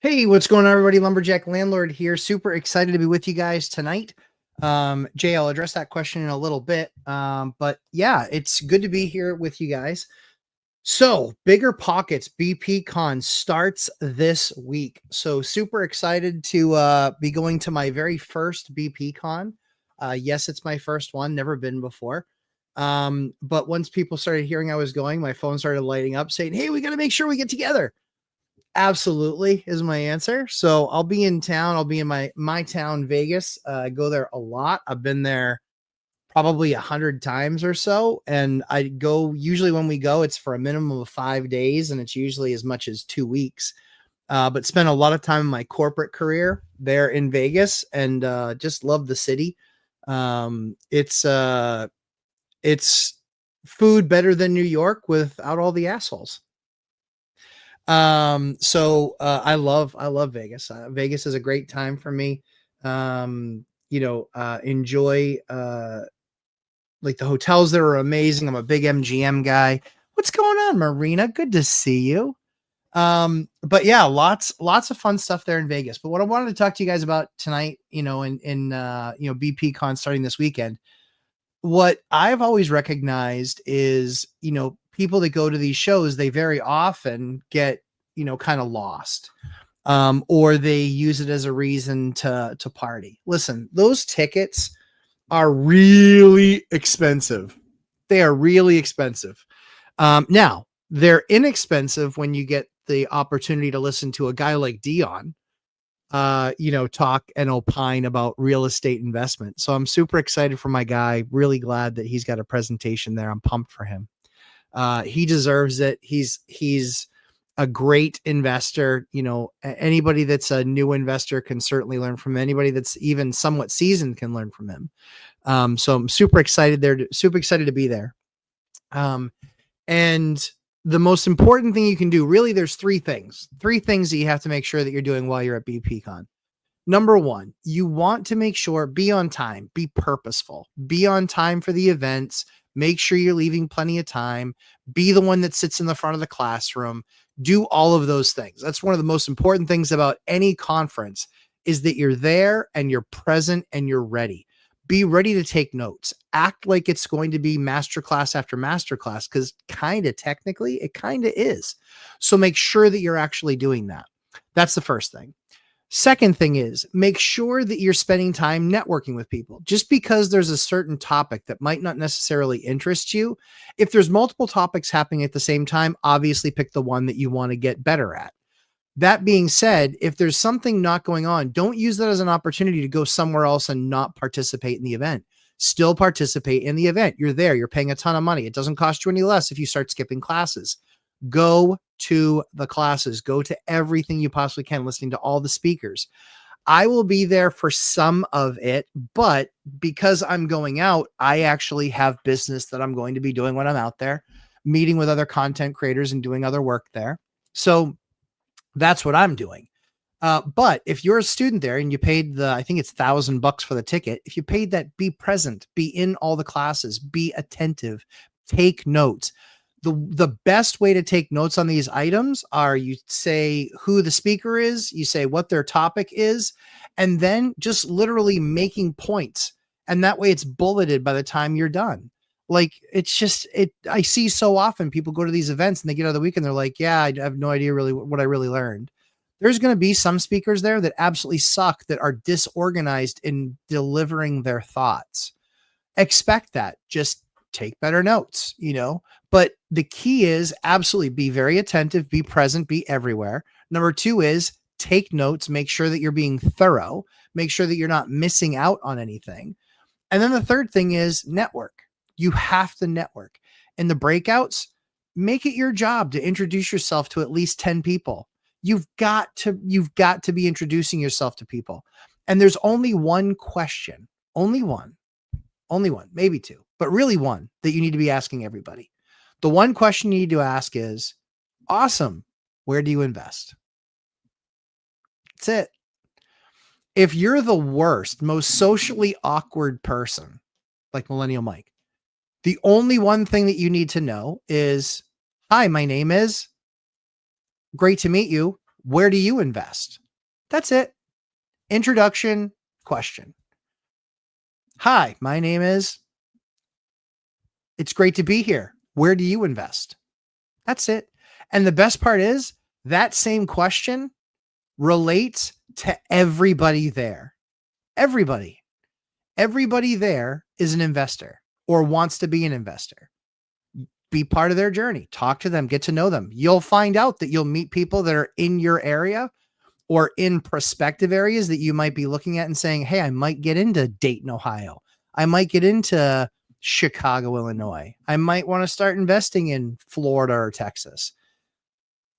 Hey, what's going on, everybody? Lumberjack Landlord here. Super excited to be with you guys tonight. Jay, I'll address that question in a little bit. But yeah, it's good to be here with you guys. So, Bigger Pockets BPCON starts this week. So, super excited to be going to my very first BPCON. Yes, it's my first one, never been before. But once people started hearing I was going, my phone started lighting up saying, "Hey, we got to make sure we get together." Absolutely is my answer. So I'll be in town. I'll be in my town, Vegas. I go there a lot. I've been there probably 100 times or so, and I go usually when we go, it's for a minimum of 5 days, and it's usually as much as 2 weeks. But spent a lot of time in my corporate career there in Vegas, and just love the city. It's food better than New York without all the assholes. I love Vegas. Vegas is a great time for me. Enjoy like the hotels that are amazing. I'm a big MGM guy. What's going on, Marina? Good to see you. But yeah, lots of fun stuff there in Vegas. But what I wanted to talk to you guys about tonight, in BPCon starting this weekend, what I've always recognized is, people that go to these shows, they very often get, kind of lost. Or they use it as a reason to party. Listen, those tickets are really expensive. They are really expensive. Now they're inexpensive when you get the opportunity to listen to a guy like Dion, talk and opine about real estate investment. So I'm super excited for my guy. Really glad that he's got a presentation there. I'm pumped for him. He deserves it. He's a great investor. Anybody that's a new investor can certainly learn from him. Anybody that's even somewhat seasoned can learn from him. So I'm super excited super excited to be there. And the most important thing you can do, really, there's three things that you have to make sure that you're doing while you're at BPCon. Number one, you want to make sure, be on time, be purposeful, be on time for the events, make sure you're leaving plenty of time, be the one that sits in the front of the classroom, do all of those things. That's one of the most important things about any conference, is that you're there and you're present and you're ready. Be ready to take notes. Act like it's going to be masterclass after masterclass, because technically it kind of is. So make sure that you're actually doing that. That's the first thing. Second thing is, make sure that you're spending time networking with people. Just because there's a certain topic that might not necessarily interest you, if there's multiple topics happening at the same time, obviously pick the one that you want to get better at. That being said, if there's something not going on, don't use that as an opportunity to go somewhere else and not participate in the event. Still participate in the event. You're there. You're paying a ton of money. It doesn't cost you any less if you start skipping classes. Go to the classes. Go to everything you possibly can, listening to all the speakers. I will be there for some of it, but because I'm going out, I actually have business that I'm going to be doing when I'm out there, meeting with other content creators and doing other work there. So that's what I'm doing. But if you're a student there and you paid I think it's $1,000 for the ticket, if you paid that, be present, be in all the classes, be attentive, take notes. The best way to take notes on these items are, you say who the speaker is, you say what their topic is, and then just literally making points. And that way it's bulleted by the time you're done. Like, I see so often people go to these events and they get out of the week and they're like, yeah, I have no idea really what I really learned. There's going to be some speakers there that absolutely suck, that are disorganized in delivering their thoughts. Expect that. Just take better notes, but the key is absolutely be very attentive, be present, be everywhere. Number two is take notes, make sure that you're being thorough, make sure that you're not missing out on anything. And then the third thing is network. You have to network. In the breakouts, make it your job to introduce yourself to at least 10 people. You've got to be introducing yourself to people. And there's only one question, only one, maybe two, but really one that you need to be asking everybody. The one question you need to ask is, awesome, where do you invest? That's it. If you're the worst, most socially awkward person, like Millennial Mike, the only one thing that you need to know is, hi, my name is, great to meet you. Where do you invest? That's it. Introduction question. Hi, my name is. It's great to be here. Where do you invest? That's it. And the best part is that same question relates to everybody there. Everybody. Everybody there is an investor or wants to be an investor. Be part of their journey. Talk to them, get to know them. You'll find out that you'll meet people that are in your area or in prospective areas that you might be looking at and saying, hey, I might get into Dayton, Ohio. I might get into Chicago, Illinois. I might want to start investing in Florida or Texas.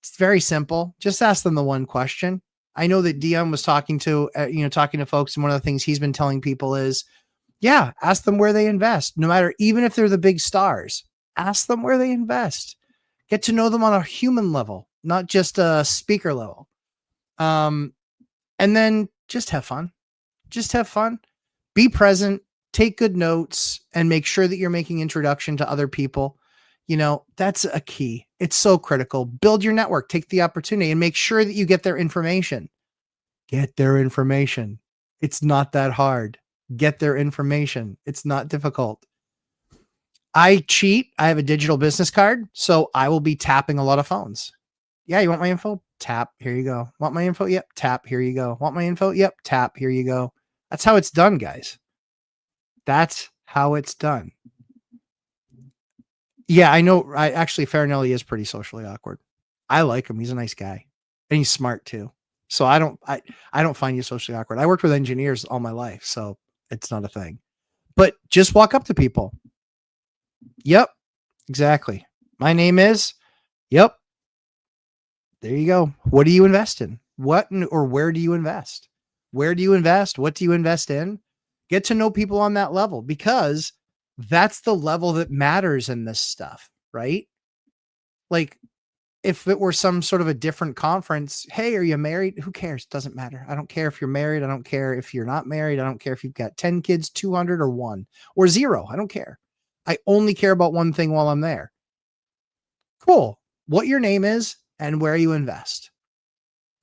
It's very simple. Just ask them the one question. I know that Dion was talking to folks, and one of the things he's been telling people is, yeah, ask them where they invest. No matter, even if they're the big stars, ask them where they invest. Get to know them on a human level, not just a speaker level. And then just have fun. Just have fun. Be present. Take good notes, and make sure that you're making introduction to other people. That's a key. It's so critical. Build your network. Take the opportunity and make sure that you get their information. Get their information. It's not that hard. Get their information. It's not difficult. I cheat. I have a digital business card, so I will be tapping a lot of phones. Yeah, you want my info? Tap. Here you go. Want my info? Yep. Tap. Here you go. Want my info? Yep. Tap. Here you go. That's how it's done, guys. That's how it's done. Yeah, I know. Actually, Farinelli is pretty socially awkward. I like him. He's a nice guy, and he's smart too. So I don't find you socially awkward. I worked with engineers all my life, so it's not a thing. But just walk up to people. Yep, exactly. My name is. Yep. There you go. What do you invest in? What or where do you invest? Where do you invest? What do you invest in? Get to know people on that level, because that's the level that matters in this stuff, right? Like, if it were some sort of a different conference, hey, are you married? Who cares? Doesn't matter. I don't care if you're married. I don't care if you're not married. I don't care if you've got 10 kids, 200 or 1 or 0. I don't care. I only care about one thing while I'm there. Cool. What your name is and where you invest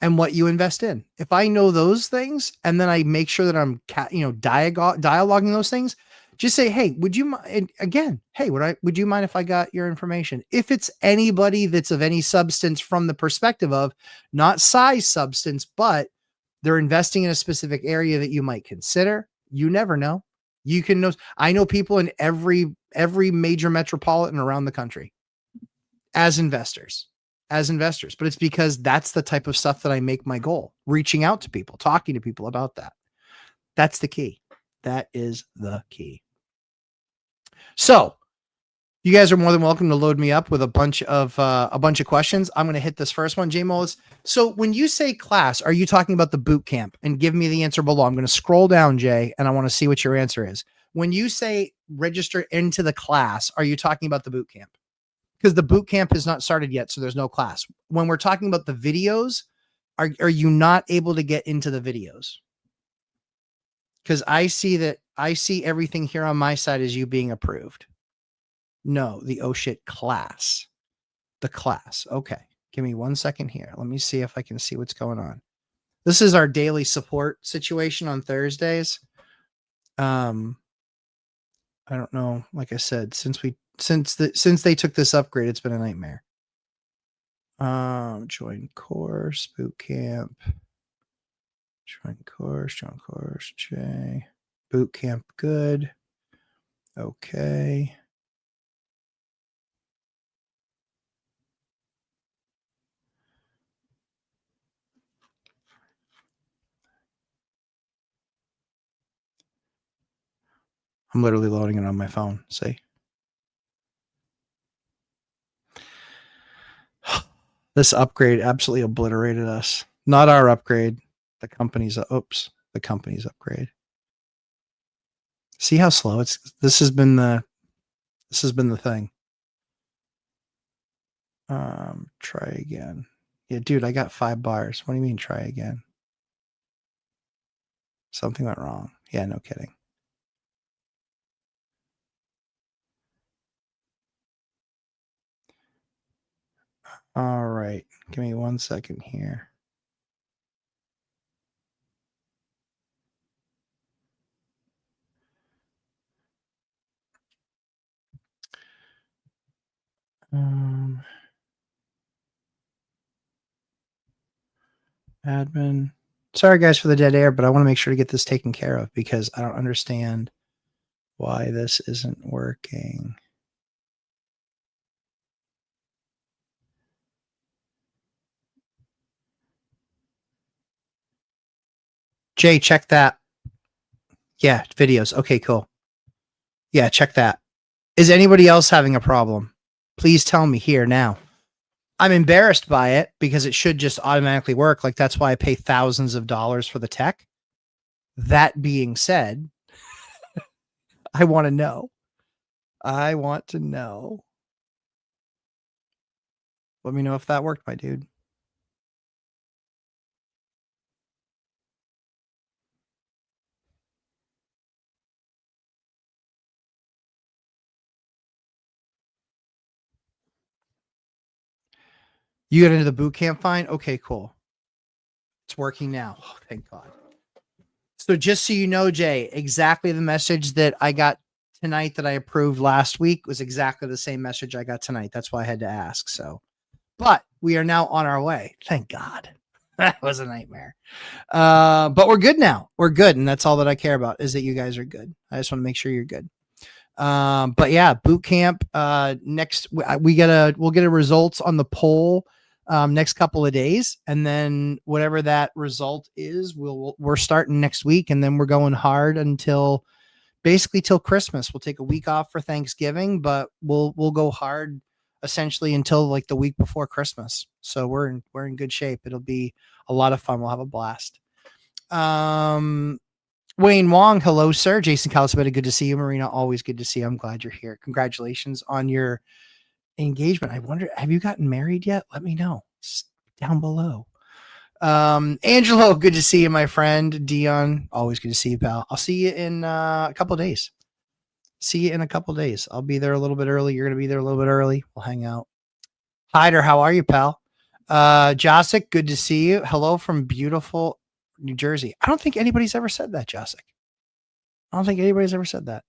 and what you invest in. If I know those things, and then I make sure that I'm dialoguing those things, just say, hey, would you mind again? Hey, would you mind if I got your information? If it's anybody that's of any substance, from the perspective of not size substance, but they're investing in a specific area that you might consider, you never know. You can know. I know people in every major metropolitan around the country as investors. But it's because that's the type of stuff that I make my goal, reaching out to people, talking to people about that. That's the key. That is the key. So you guys are more than welcome to load me up with a bunch of questions. I'm going to hit this first one. J Moles. So when you say class, are you talking about the boot camp? And give me the answer below. I'm going to scroll down, Jay, and I want to see what your answer is. When you say register into the class, are you talking about the boot camp? Because the boot camp has not started yet, so there's no class. When we're talking about the videos, are you not able to get into the videos? Because I see everything here on my side as you being approved. No, the oh shit class. The class. Okay. Give me 1 second here. Let me see if I can see what's going on. This is our daily support situation on Thursdays. I don't know. Like I said, since they took this upgrade, it's been a nightmare. Join course, boot camp. Join course, J. Boot camp, good. Okay. I'm literally loading it on my phone. See? This upgrade absolutely obliterated us. Not our upgrade. The company's upgrade. See how slow it's. This has been the thing. Try again. Yeah, dude, I got 5 bars. What do you mean try again? Something went wrong. Yeah, no kidding. All right. Give me 1 second here. Admin. Sorry, guys, for the dead air, but I want to make sure to get this taken care of because I don't understand why this isn't working. Jay, check that. Yeah, videos. Okay, cool. Yeah, check that. Is anybody else having a problem? Please tell me here now. I'm embarrassed by it because it should just automatically work. Like that's why I pay thousands of dollars for the tech. That being said, I want to know. I want to know. Let me know if that worked, my dude. You got into the boot camp fine? Okay, cool. It's working now. Oh, thank God. So just so you know, Jay, exactly the message that I got tonight that I approved last week was exactly the same message I got tonight. That's why I had to ask. So, but we are now on our way. Thank God. That was a nightmare. But we're good now. We're good. And that's all that I care about is that you guys are good. I just want to make sure you're good. But yeah, boot camp, next we'll get a results on the poll, next couple of days. And then whatever that result is, we're starting next week and then we're going hard until basically till Christmas. We'll take a week off for Thanksgiving, but we'll go hard essentially until like the week before Christmas. So we're in good shape. It'll be a lot of fun. We'll have a blast. Wayne Wong, hello, sir. Jason Calasabetta, good to see you. Marina, always good to see you. I'm glad you're here. Congratulations on your engagement. I wonder, have you gotten married yet? Let me know. It's down below. Angelo, good to see you, my friend. Dion, always good to see you, pal. I'll see you in a couple days. See you in a couple days. I'll be there a little bit early. You're going to be there a little bit early. We'll hang out. Hyder, how are you, pal? Josic, good to see you. Hello from beautiful New Jersey. I don't think anybody's ever said that, Josic. I don't think anybody's ever said that.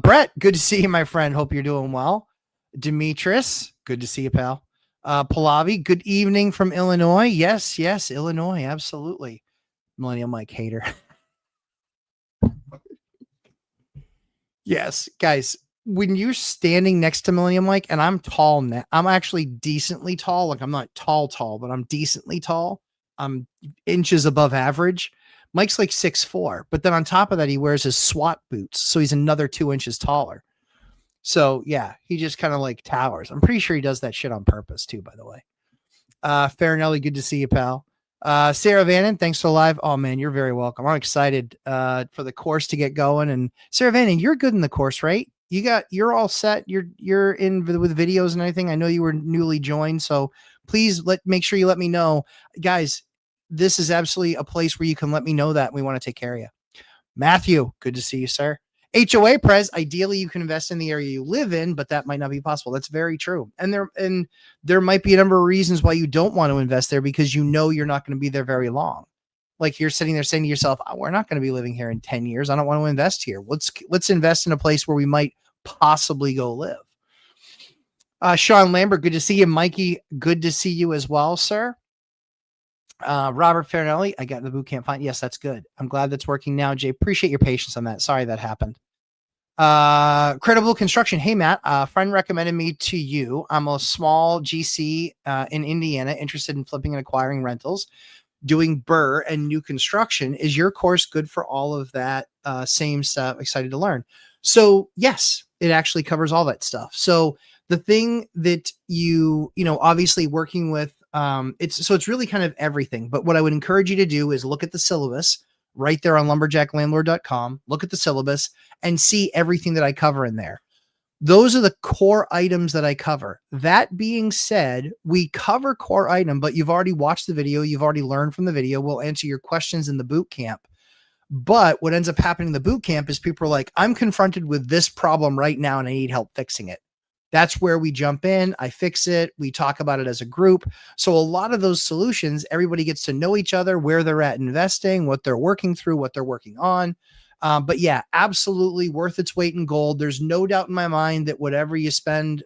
Brett, good to see you, my friend. Hope you're doing well. Demetrius, good to see you, pal. Pallavi, good evening from Illinois. Yes, Illinois, absolutely. Millennial Mike hater. Yes, guys, when you're standing next to Millennium Mike, and I'm tall now, I'm actually decently tall. Like I'm not tall, but I'm decently tall. I'm inches above average. Mike's like 6'4", but then on top of that, he wears his SWAT boots. So he's another 2 inches taller. So yeah, he just kind of like towers. I'm pretty sure he does that shit on purpose too, by the way. Farinelli, good to see you, pal. Sarah Vannon, thanks for live. Oh man, you're very welcome. I'm excited for the course to get going. And Sarah Vannon, you're good in the course, right? You're all set. You're in with videos and everything. I know you were newly joined, so please make sure you let me know, guys. This is absolutely a place where you can let me know that we want to take care of you. Matthew, good to see you, sir. HOA Prez, ideally you can invest in the area you live in, but that might not be possible. That's very true. And there might be a number of reasons why you don't want to invest there because you know you're not going to be there very long. Like you're sitting there saying to yourself, oh, we're not going to be living here in 10 years. I don't want to invest here. Let's invest in a place where we might possibly go live. Sean Lambert, good to see you. Mikey, good to see you as well, sir. Robert Farinelli, I got the boot camp fine. Yes, that's good. I'm glad that's working now, Jay. Appreciate your patience on that. Sorry that happened. Credible Construction. Hey, Matt, a friend recommended me to you. I'm a small GC in Indiana, interested in flipping and acquiring rentals, doing BRRRR and new construction. Is your course good for all of that same stuff? Excited to learn. So yes, it actually covers all that stuff. So the thing that obviously working with, it's really kind of everything. But what I would encourage you to do is look at the syllabus right there on lumberjacklandlord.com. Look at the syllabus and see everything that I cover in there. Those are the core items that I cover. That being said, we cover core item, but you've already watched the video. You've already learned from the video. We'll answer your questions in the boot camp. But what ends up happening in the boot camp is people are like, I'm confronted with this problem right now and I need help fixing it. That's where we jump in. I fix it. We talk about it as a group. So a lot of those solutions, everybody gets to know each other, where they're at investing, what they're working through, what they're working on. But yeah, absolutely worth its weight in gold. There's no doubt in my mind that whatever you spend,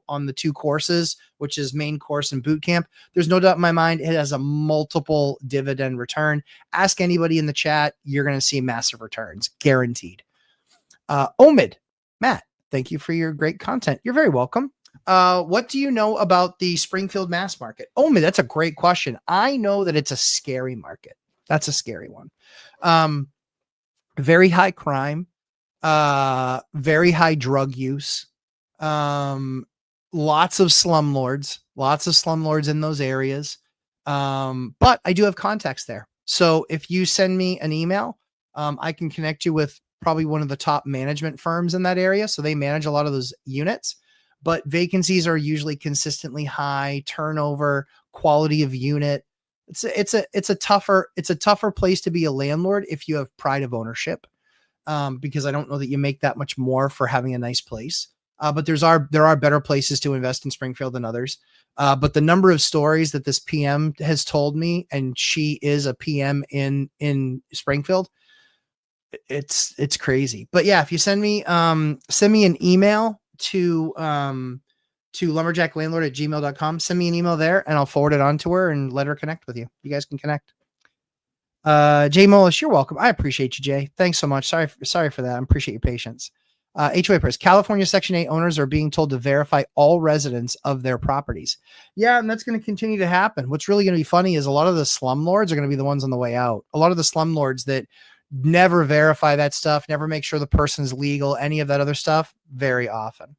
on the two courses, which is main course and boot camp, there's no doubt in my mind it has a multiple dividend return. Ask anybody in the chat, you're going to see massive returns, guaranteed. Omid, Matt, thank you for your great content. You're very welcome. What do you know about the Springfield mass market? Omid, that's a great question. I know that it's a scary market. That's a scary one. Very high crime, very high drug use, lots of slumlords in those areas. But I do have contacts there. So if you send me an email, I can connect you with probably one of the top management firms in that area. So they manage a lot of those units, but vacancies are usually consistently high, turnover, quality of unit. It's a tougher place to be a landlord if you have pride of ownership, because I don't know that you make that much more for having a nice place. But there are better places to invest in Springfield than others. But the number of stories that this PM has told me, and she is a PM in Springfield, it's crazy. But yeah, if you send me an email to lumberjacklandlord@gmail.com. Send me an email there and I'll forward it on to her and let her connect with you. You guys can connect. Jay Mullis, you're welcome. I appreciate you, Jay. Thanks so much. Sorry for that. I appreciate your patience. HOA Press, California Section 8 owners are being told to verify all residents of their properties. Yeah, and that's going to continue to happen. What's really going to be funny is a lot of the slumlords are going to be the ones on the way out. A lot of the slumlords that never verify that stuff, never make sure the person's legal, any of that other stuff, very often.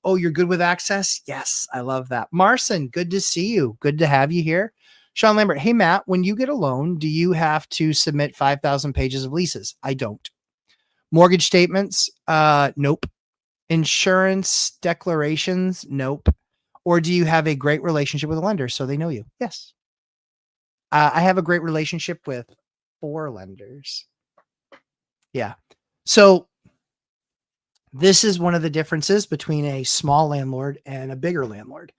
You're good with access? Yes, I love that. Marcin, good to see you. Good to have you here. Sean Lambert, hey Matt, when you get a loan, do you have to submit 5,000 pages of leases? I don't. Mortgage statements? Nope. Insurance declarations? Nope. Or do you have a great relationship with a lender so they know you? Yes. I have a great relationship with 4 lenders. Yeah. So this is one of the differences between a small landlord and a bigger landlord.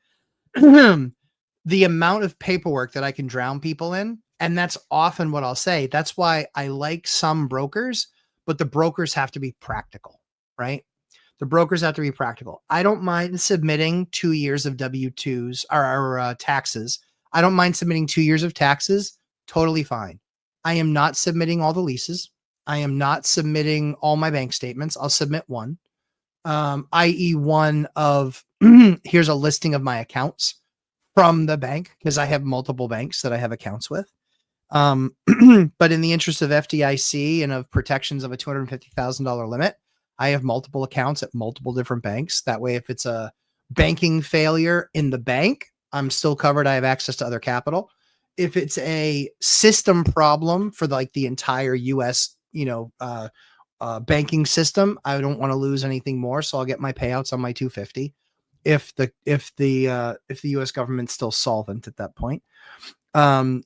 The amount of paperwork that I can drown people in, and that's often what I'll say. That's why I like some brokers, but the brokers have to be practical, right? The brokers have to be practical. I don't mind submitting 2 years of W-2s or taxes. I don't mind submitting 2 years of taxes. Totally fine. I am not submitting all the leases. I am not submitting all my bank statements. I'll submit one, i.e. one of here's a listing of my accounts from the bank, because I have multiple banks that I have accounts with. But in the interest of FDIC and of protections of a $250,000 limit, I have multiple accounts at multiple different banks. That way, if it's a banking failure in the bank, I'm still covered. I have access to other capital. If it's a system problem for the entire US, banking system, I don't want to lose anything more. So I'll get my payouts on my 250 if the US government's still solvent at that point.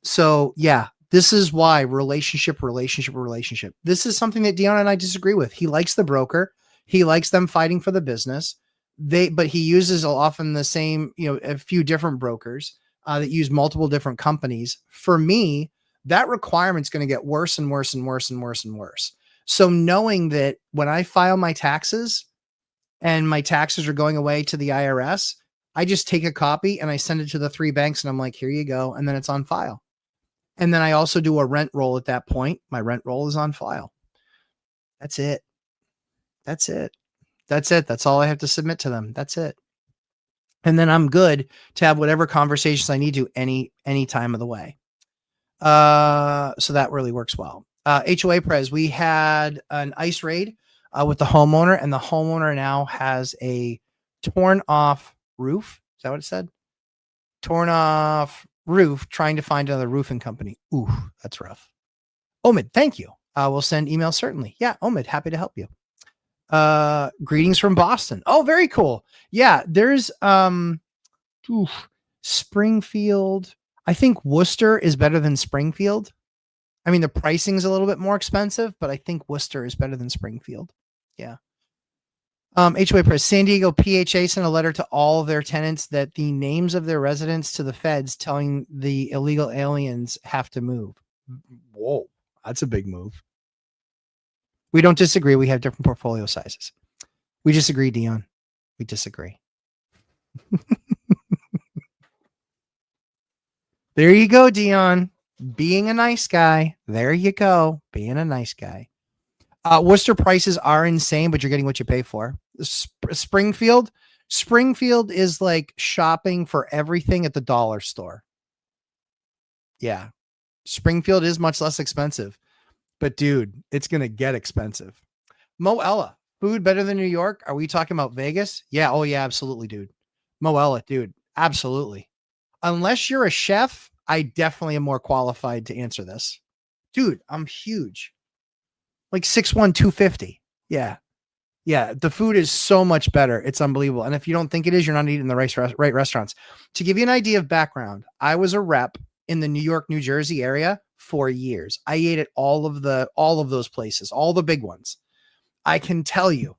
So yeah, this is why relationship. This is something that Dion and I disagree with. He likes the broker. He likes them fighting for the business. But he uses often the same, a few different brokers that use multiple different companies. For me, that requirement's going to get worse and worse and worse and worse and worse. So knowing that when I file my taxes and my taxes are going away to the IRS, I just take a copy and I send it to the 3 banks and I'm like, here you go. And then it's on file. And then I also do a rent roll at that point. My rent roll is on file. That's it. That's all I have to submit to them. That's it. And then I'm good to have whatever conversations I need to any time of the way. So that really works well. HOA Prez, we had an ice raid with the homeowner, and the homeowner now has a torn off roof. Is that what it said? Torn off roof, trying to find another roofing company. Ooh, that's rough. Omid, thank you. We'll send email certainly. Yeah, Omid, happy to help you. Greetings from Boston. Oh, very cool. Yeah, there's Springfield. I think Worcester is better than Springfield. I mean, the pricing's a little bit more expensive, but I think Worcester is better than Springfield. Yeah. HOA Press, San Diego PHA sent a letter to all of their tenants that the names of their residents to the feds, telling the illegal aliens have to move. Whoa, that's a big move. We don't disagree. We have different portfolio sizes. We disagree, Dion. We disagree. There you go, Dion. Being a nice guy. There you go. Being a nice guy. Worcester prices are insane, but you're getting what you pay for. Springfield is like shopping for everything at the dollar store. Yeah. Springfield is much less expensive, but dude, it's going to get expensive. Moella, food better than New York? Are we talking about Vegas? Yeah. Oh yeah, absolutely, dude. Moella, dude. Absolutely. Unless you're a chef, I definitely am more qualified to answer this. Dude, I'm huge. Like 6'1", 250. Yeah. Yeah. The food is so much better. It's unbelievable. And if you don't think it is, you're not eating the right restaurants. To give you an idea of background, I was a rep in the New York, New Jersey area for years. I ate at all of those places, all the big ones. I can tell you,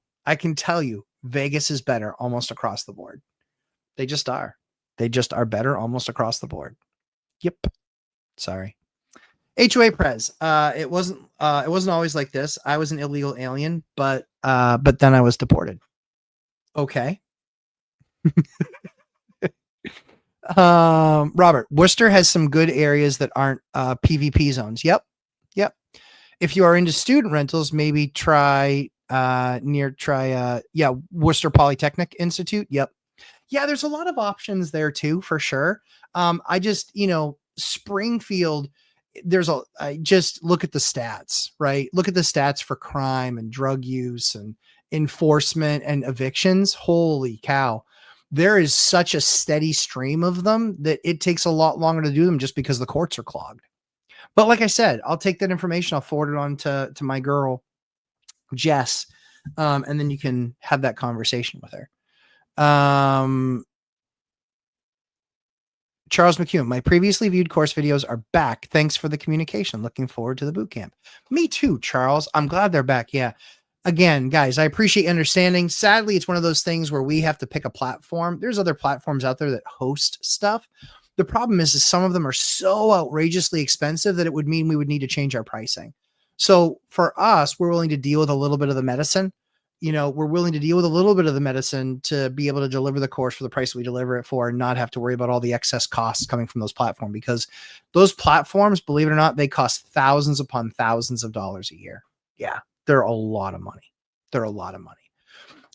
Vegas is better almost across the board. They just are. They just are better almost across the board. Yep. Sorry. HOA Prez. It wasn't always like this. I was an illegal alien, but then I was deported. Okay. Robert, Worcester has some good areas that aren't PvP zones. Yep. If you are into student rentals, maybe try Worcester Polytechnic Institute. Yep. Yeah, there's a lot of options there too, for sure. I just, Springfield, I just look at the stats, right? Look at the stats for crime and drug use and enforcement and evictions. Holy cow. There is such a steady stream of them that it takes a lot longer to do them just because the courts are clogged. But like I said, I'll take that information. I'll forward it on to my girl, Jess. And then you can have that conversation with her. Charles McHugh, my previously viewed course videos are back. Thanks for the communication. Looking forward to the boot camp. Me too, Charles. I'm glad they're back. Yeah. Again, guys, I appreciate understanding. Sadly, it's one of those things where we have to pick a platform. There's other platforms out there that host stuff. The problem is some of them are so outrageously expensive that it would mean we would need to change our pricing. So for us, we're willing to deal with a little bit of the medicine. We're willing to deal with a little bit of the medicine to be able to deliver the course for the price we deliver it for and not have to worry about all the excess costs coming from those platforms, because those platforms, believe it or not, they cost thousands upon thousands of dollars a year. Yeah. They're a lot of money.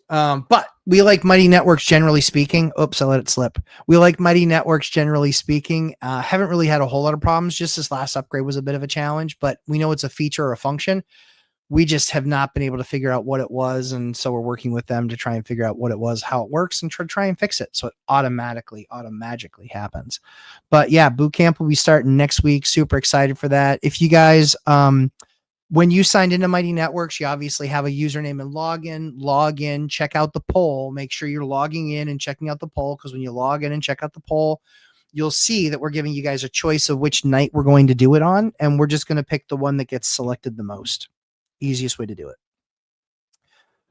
But we like Mighty Networks, generally speaking. Oops, I let it slip. We like Mighty Networks, generally speaking. Haven't really had a whole lot of problems. Just this last upgrade was a bit of a challenge, but we know it's a feature or a function. We just have not been able to figure out what it was. And so we're working with them to try and figure out what it was, how it works, and try and fix it. So it automatically happens. But yeah, boot camp will be starting next week. Super excited for that. If you guys, when you signed into Mighty Networks, you obviously have a username and log in, check out the poll, make sure you're logging in and checking out the poll. Cause when you log in and check out the poll, you'll see that we're giving you guys a choice of which night we're going to do it on. And we're just going to pick the one that gets selected the most. Easiest way to do it.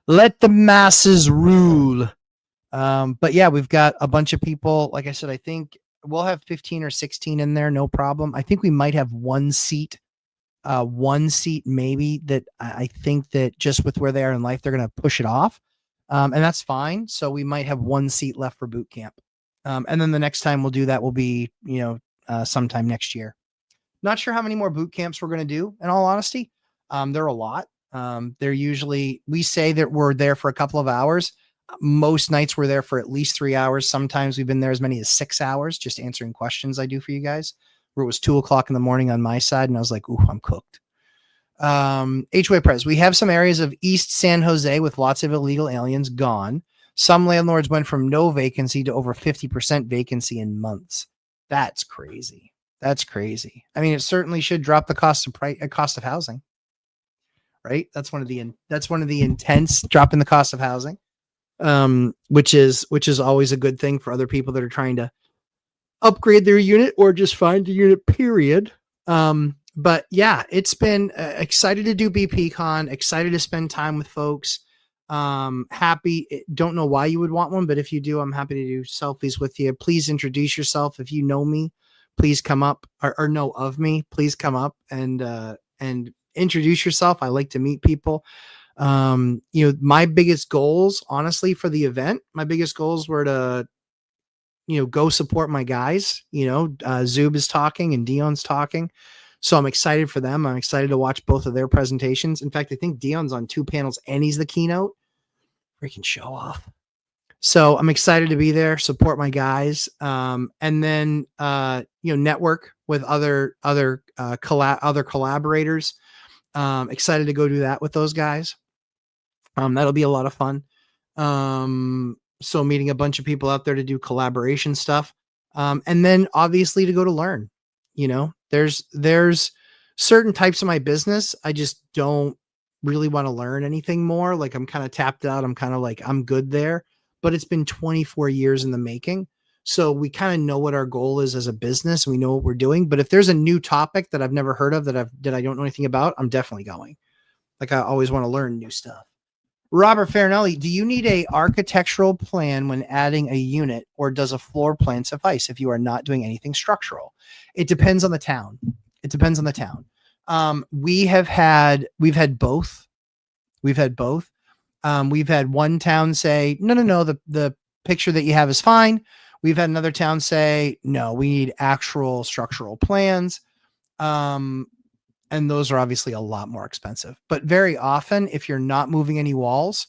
Let the masses rule. But yeah, we've got a bunch of people. Like I said, I think we'll have 15 or 16 in there. No problem. I think we might have one seat maybe, that I think that just with where they are in life, they're going to push it off. And that's fine. So we might have one seat left for boot camp. And then the next time we'll do that will be, sometime next year. Not sure how many more boot camps we're going to do, in all honesty. There are a lot. They're usually, we say that we're there for a couple of hours. Most nights we're there for at least 3 hours. Sometimes we've been there as many as 6 hours, just answering questions I do for you guys, where it was 2:00 in the morning on my side. And I was like, ooh, I'm cooked. HOA Press. We have some areas of East San Jose with lots of illegal aliens gone. Some landlords went from no vacancy to over 50% vacancy in months. That's crazy. I mean, it certainly should drop the cost of housing. Right. That's one of the intents, dropping the cost of housing, which is always a good thing for other people that are trying to upgrade their unit or just find a unit, period. But yeah, it's been excited to do BPCON, excited to spend time with folks. Happy. Don't know why you would want one, but if you do, I'm happy to do selfies with you. Please introduce yourself. If you know me, please come up or know of me, please come up and introduce yourself. I like to meet people. My biggest goals, honestly, for the event, my biggest goals were to, go support my guys. Zub is talking and Dion's talking. So I'm excited for them. I'm excited to watch both of their presentations. In fact, I think Dion's on 2 panels and he's the keynote. Freaking show off. So I'm excited to be there, support my guys, and then network with other collaborators. Excited to go do that with those guys. That'll be a lot of fun. So meeting a bunch of people out there to do collaboration stuff, and then obviously to go to learn. There's certain types of my business I just don't really want to learn anything more. Like I'm kind of tapped out. I'm kind of like I'm good there. But it's been 24 years in the making. So we kind of know what our goal is as a business. And we know what we're doing. But if there's a new topic that I've never heard of that I don't know anything about, I'm definitely going. Like I always want to learn new stuff. Robert Farinelli, do you need a architectural plan when adding a unit, or does a floor plan suffice if you are not doing anything structural? It depends on the town. We've had both. We've had one town say, no, the picture that you have is fine. We've had another town say, no, we need actual structural plans. And those are obviously a lot more expensive. But very often, if you're not moving any walls,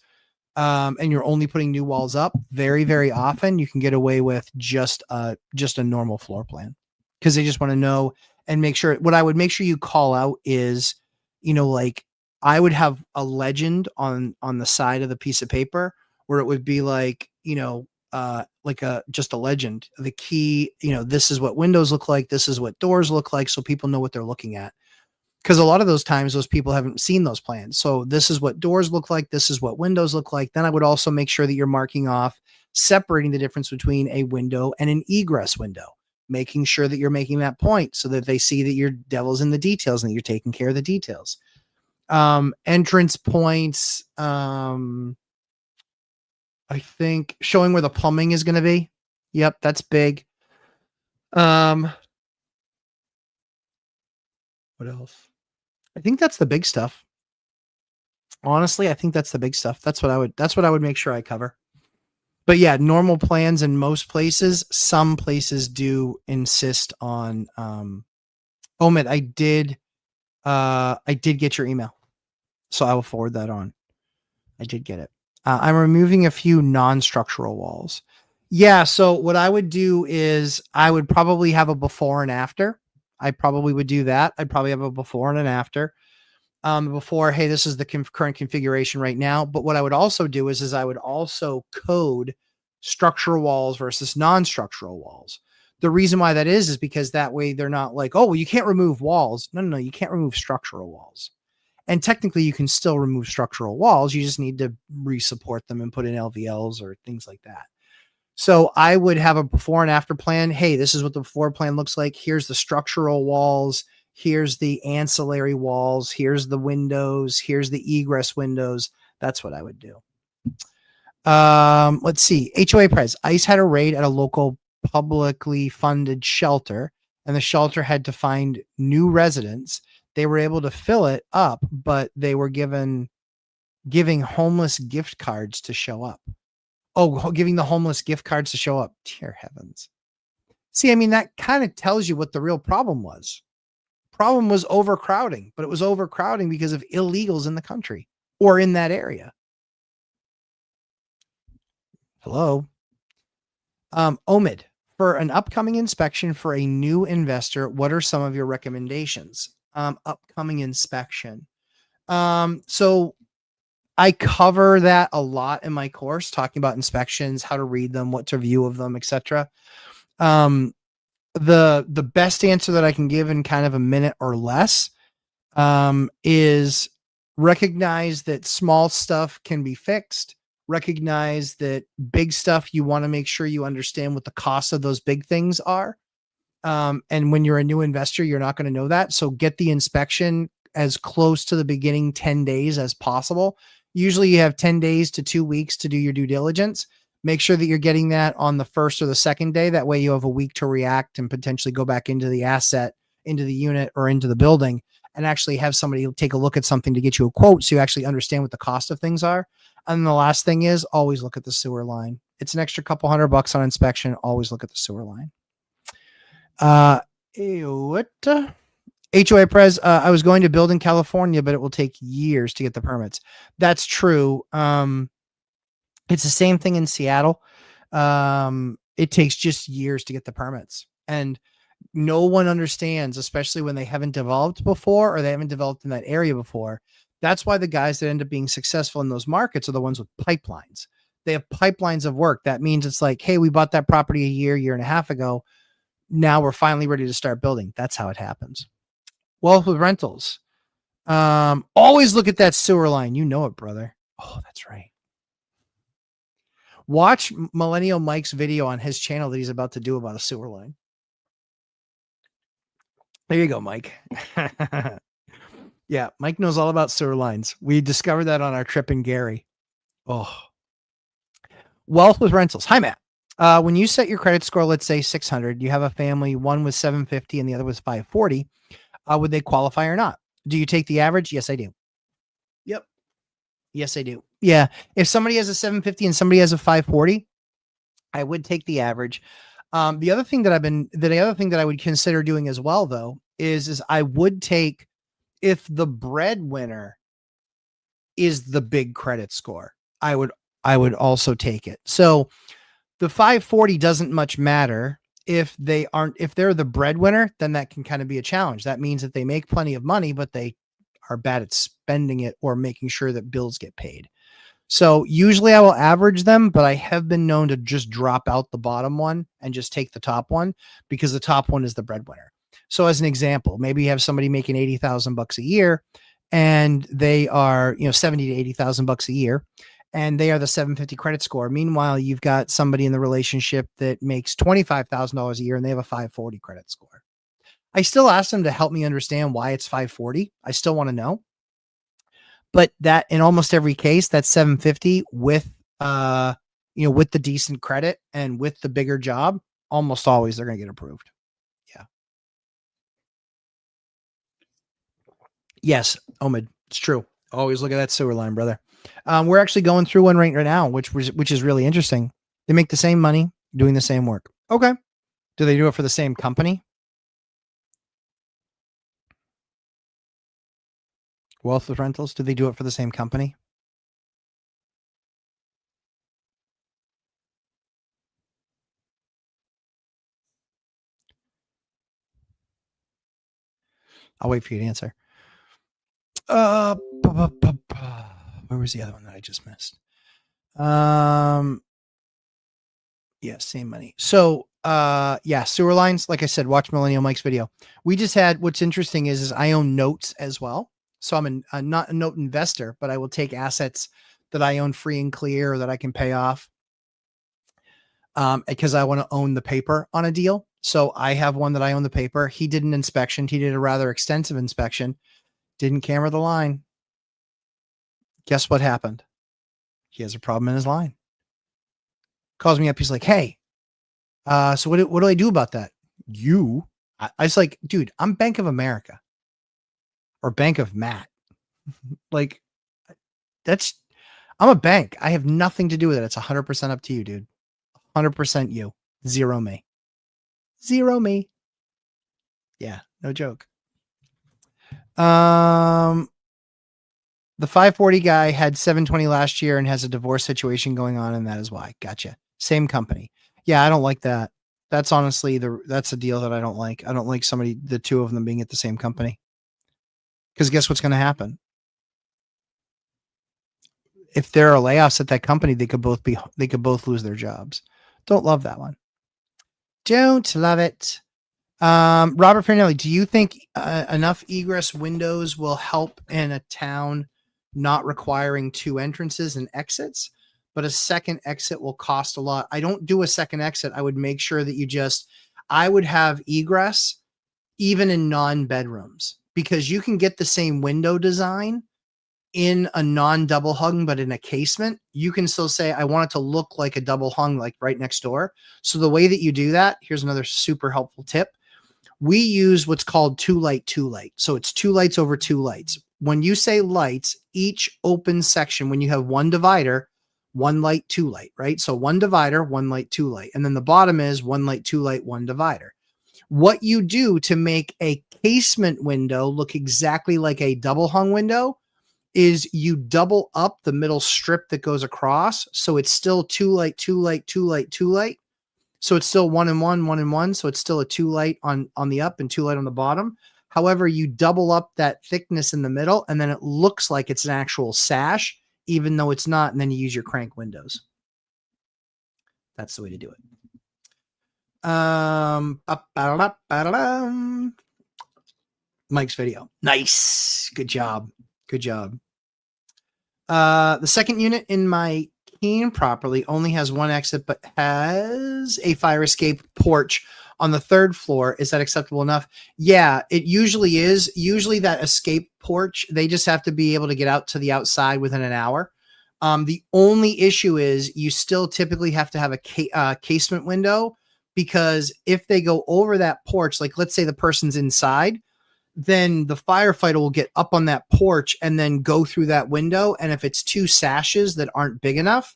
and you're only putting new walls up, very, very often you can get away with just a normal floor plan, because they just want to know and make sure. What I would make sure you call out is, like I would have a legend on the side of the piece of paper where it would be like, just a legend. The key, this is what windows look like. This is what doors look like. So people know what they're looking at. Because a lot of those times those people haven't seen those plans. So this is what doors look like. This is what windows look like. Then I would also make sure that you're marking off, separating the difference between a window and an egress window, making sure that you're making that point so that they see that your devil's in the details and that you're taking care of the details. Entrance points. I think showing where the plumbing is going to be. Yep. That's big. What else? I think that's the big stuff. Honestly, I think that's the big stuff. That's what I would make sure I cover. But yeah, normal plans in most places. Some places do insist on, Omid, I did get your email, so I will forward that on. I did get it. I'm removing a few non-structural walls. Yeah. So what I would do is I would probably have a before and after. I probably would do that. I'd probably have a before and an after. Before, hey, this is the current configuration right now. But what I would also do is I would also code structural walls versus non-structural walls. The reason why that is because that way they're not like, oh, well, you can't remove walls. No, you can't remove structural walls. And technically you can still remove structural walls. You just need to re-support them and put in LVLs or things like that. So I would have a before and after plan. Hey, this is what the before plan looks like. Here's the structural walls. Here's the ancillary walls. Here's the windows. Here's the egress windows. That's what I would do. Let's see. HOA Prez. ICE had a raid at a local publicly funded shelter, and the shelter had to find new residents. They were able to fill it up, but they were giving homeless gift cards to show up. Oh, giving the homeless gift cards to show up. Dear heavens. See, I mean, that kind of tells you what the real problem was. Problem was overcrowding, but it was overcrowding because of illegals in the country or in that area. Hello. Omid, for an upcoming inspection for a new investor, what are some of your recommendations? Upcoming inspection. So I cover that a lot in my course, talking about inspections, how to read them, what to view of them, etc. The best answer that I can give in kind of a minute or less is recognize that small stuff can be fixed. Recognize that big stuff, you want to make sure you understand what the cost of those big things are. And when you're a new investor, you're not going to know that. So get the inspection as close to the beginning 10 days as possible. Usually you have 10 days to 2 weeks to do your due diligence. Make sure that you're getting that on the first or the second day. That way you have a week to react and potentially go back into the asset, into the unit, or into the building and actually have somebody take a look at something to get you a quote so you actually understand what the cost of things are. And the last thing is always look at the sewer line. It's an extra couple $100 on inspection. Always look at the sewer line. What? HOA Prez, I was going to build in California, but it will take years to get the permits. That's true. It's the same thing in Seattle. It takes just years to get the permits, and no one understands, especially when they haven't developed before or they haven't developed in that area before. That's why the guys that end up being successful in those markets are the ones with pipelines. They have pipelines of work. That means it's like, hey, we bought that property a year and a half ago. Now we're finally ready to start building. That's how it happens. Well, with rentals, always look at that sewer line. You know it, brother. Oh, that's right. Watch Millennial Mike's video on his channel that he's about to do about a sewer line. There you go, Mike. Yeah, Mike knows all about sewer lines. We discovered that on our trip in Gary. Oh. Wealth with rentals. Hi, Matt. When you set your credit score, let's say 600, you have a family, one was 750 and the other was 540. Would they qualify or not? Do you take the average? Yes, I do. Yep. Yes, I do. Yeah. If somebody has a 750 and somebody has a 540, I would take the average. The other thing that I would consider doing as well, though, is I would take, if the breadwinner is the big credit score, I would also take it. So the 540 doesn't much matter if they're the breadwinner, then that can kind of be a challenge. That means that they make plenty of money, but they are bad at spending it or making sure that bills get paid. So usually I will average them, but I have been known to just drop out the bottom one and just take the top one because the top one is the breadwinner. So as an example, maybe you have somebody making $80,000 a year and they are, 70 to $80,000 a year, and they are the 750 credit score. Meanwhile, you've got somebody in the relationship that makes $25,000 a year and they have a 540 credit score. I still ask them to help me understand why it's 540. I still want to know. But that in almost every case, that's 750 with, with the decent credit and with the bigger job, almost always they're going to get approved. Yeah. Yes, Omid, it's true. Always look at that sewer line, brother. We're actually going through one right now, which is really interesting. They make the same money doing the same work. Okay. Do they do it for the same company? Wealth with rentals, do they do it for the same company? I'll wait for you to answer. Where was the other one that I just missed? Yeah, same money. So, sewer lines. Like I said, watch Millennial Mike's video. We just had, what's interesting is I own notes as well. So I'm not a note investor, but I will take assets that I own free and clear or that I can pay off. Because I want to own the paper on a deal. So I have one that I own the paper. He did an inspection. He did a rather extensive inspection. Didn't camera the line. Guess what happened? He has a problem in his line. Calls me up. He's like, hey, so what do I do about that? I was like, dude, I'm Bank of America or Bank of Matt. Like, I'm a bank. I have nothing to do with it. It's 100% up to you, dude. 100% you. Zero me. Zero me. Yeah, no joke. The 540 guy had 720 last year and has a divorce situation going on, and that is why. Gotcha. Same company. Yeah, I don't like that. That's honestly that's a deal that I don't like. I don't like the two of them being at the same company. Because guess what's going to happen? If there are layoffs at that company, they could both lose their jobs. Don't love that one. Don't love it. Robert Fernelli, do you think enough egress windows will help in a town not requiring two entrances and exits, but a second exit will cost a lot? I don't do a second exit. I would make sure that I would have egress even in non-bedrooms, because you can get the same window design in a non-double hung, but in a casement, you can still say, I want it to look like a double hung, like right next door. So the way that you do that, here's another super helpful tip. We use what's called two light, two light. So it's two lights over two lights. When you say lights, each open section, when you have one divider, one light, two light, right? So one divider, one light, two light. And then the bottom is one light, two light, one divider. What you do to make a casement window look exactly like a double hung window is you double up the middle strip that goes across. So it's still two light, two light, two light, two light. So it's still one and one, one and one. So it's still a two light on the up and two light on the bottom. However, you double up that thickness in the middle, and then it looks like it's an actual sash, even though it's not. And then you use your crank windows. That's the way to do it. Mike's video. Nice. Good job. Good job. The second unit in my Keen properly only has one exit, but has a fire escape porch on the third floor. Is that acceptable enough? Yeah, it usually is. Usually that escape porch, they just have to be able to get out to the outside within an hour. The only issue is you still typically have to have a casement window, because if they go over that porch, like let's say the person's inside, then the firefighter will get up on that porch and then go through that window. And if it's two sashes that aren't big enough,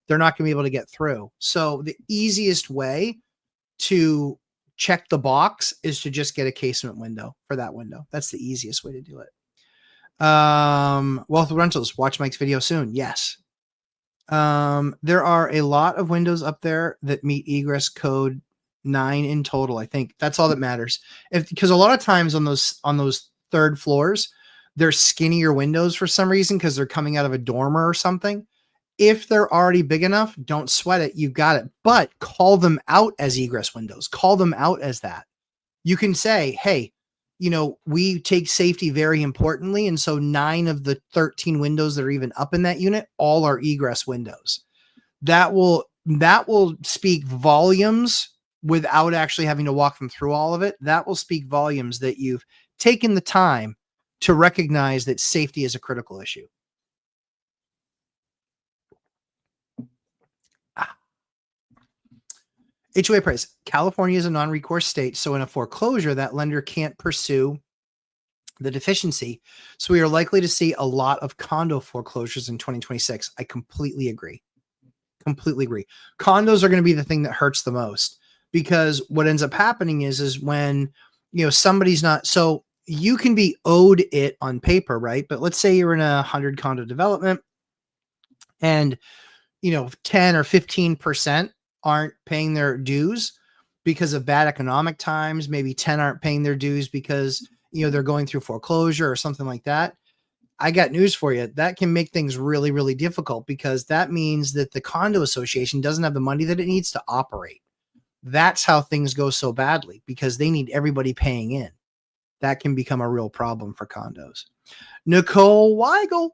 they're not going to be able to get through. So the easiest way to check the box is to just get a casement window for that window. That's the easiest way to do it. Wealth Rentals, watch Mike's video soon. Yes. There are a lot of windows up there that meet egress code 9 in total. I think that's all that matters. Because a lot of times on those third floors, they're skinnier windows for some reason, because they're coming out of a dormer or something. If they're already big enough, don't sweat it. You got it. But call them out as egress windows. Call them out as that. You can say, hey, we take safety very importantly. And so 9 of the 13 windows that are even up in that unit, all are egress windows. That will speak volumes without actually having to walk them through all of it. That will speak volumes that you've taken the time to recognize that safety is a critical issue. HOA price. California is a non-recourse state. So in a foreclosure, that lender can't pursue the deficiency. So we are likely to see a lot of condo foreclosures in 2026. I completely agree. Completely agree. Condos are going to be the thing that hurts the most, because what ends up happening is when, somebody's not, so you can be owed it on paper, right? But let's say you're in a 100 condo development and, 10 or 15% aren't paying their dues because of bad economic times. Maybe 10 aren't paying their dues because, they're going through foreclosure or something like that. I got news for you. That can make things really, really difficult, because that means that the condo association doesn't have the money that it needs to operate. That's how things go so badly, because they need everybody paying in. That can become a real problem for condos. Nicole Weigel.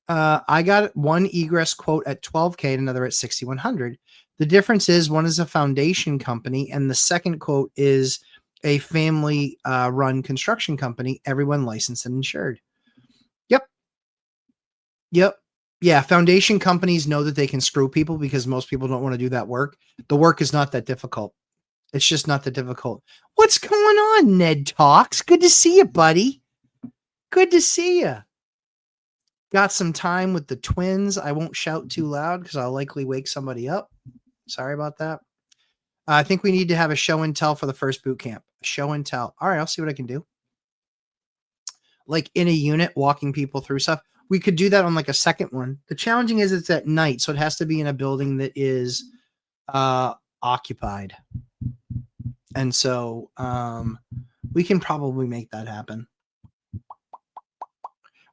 I got one egress quote at $12K and another at $6,100. The difference is one is a foundation company and the second quote is a family run construction company, everyone licensed and insured. Yep. Yeah. Foundation companies know that they can screw people because most people don't want to do that work. The work is not that difficult. It's just not that difficult. What's going on, Ned Talks? Good to see you, buddy. Good to see you. Got some time with the twins. I won't shout too loud because I'll likely wake somebody up. Sorry about that. I think we need to have a show and tell for the first boot camp. Show and tell. All right, I'll see what I can do. Like in a unit, walking people through stuff. We could do that on like a second one. The challenging is it's at night, so it has to be in a building that is occupied. And so we can probably make that happen.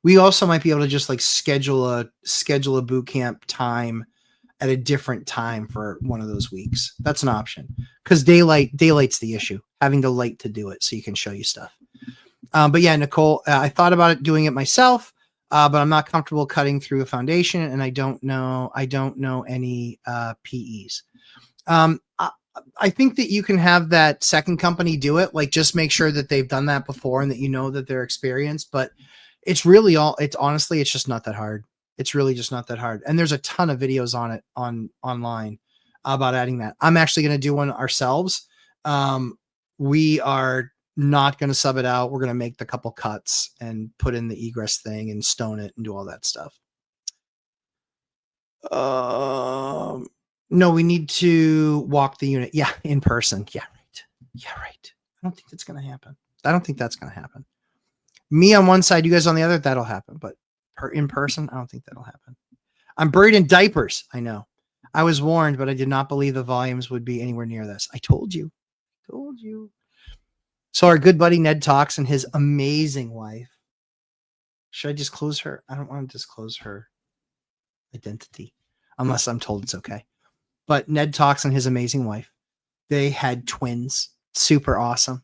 We also might be able to just like schedule a boot camp time at a different time for one of those weeks. That's an option, because daylight's the issue. Having the light to do it so you can show you stuff. But yeah, Nicole, I thought about it doing it myself, but I'm not comfortable cutting through a foundation, and I don't know any PEs. I think that you can have that second company do it. Like, just make sure that they've done that before and that you know that they're experienced. But it's really honestly, it's just not that hard. It's really just not that hard. And there's a ton of videos on it online about adding that. I'm actually going to do one ourselves. we are not going to sub it out. We're going to make the couple cuts and put in the egress thing and stone it and do all that stuff. No, we need to walk the unit. Yeah, in person. Yeah, right. Yeah, right. I don't think that's going to happen. I don't think that's going to happen. Me on one side, you guys on the other, that'll happen. But in person, I don't think that'll happen. I'm buried in diapers. I know. I was warned, but I did not believe the volumes would be anywhere near this. I told you. Told you. So our good buddy Ned Talks and his amazing wife. Should I disclose her? I don't want to disclose her identity unless I'm told it's okay. But Ned Talks and his amazing wife. They had twins. Super awesome.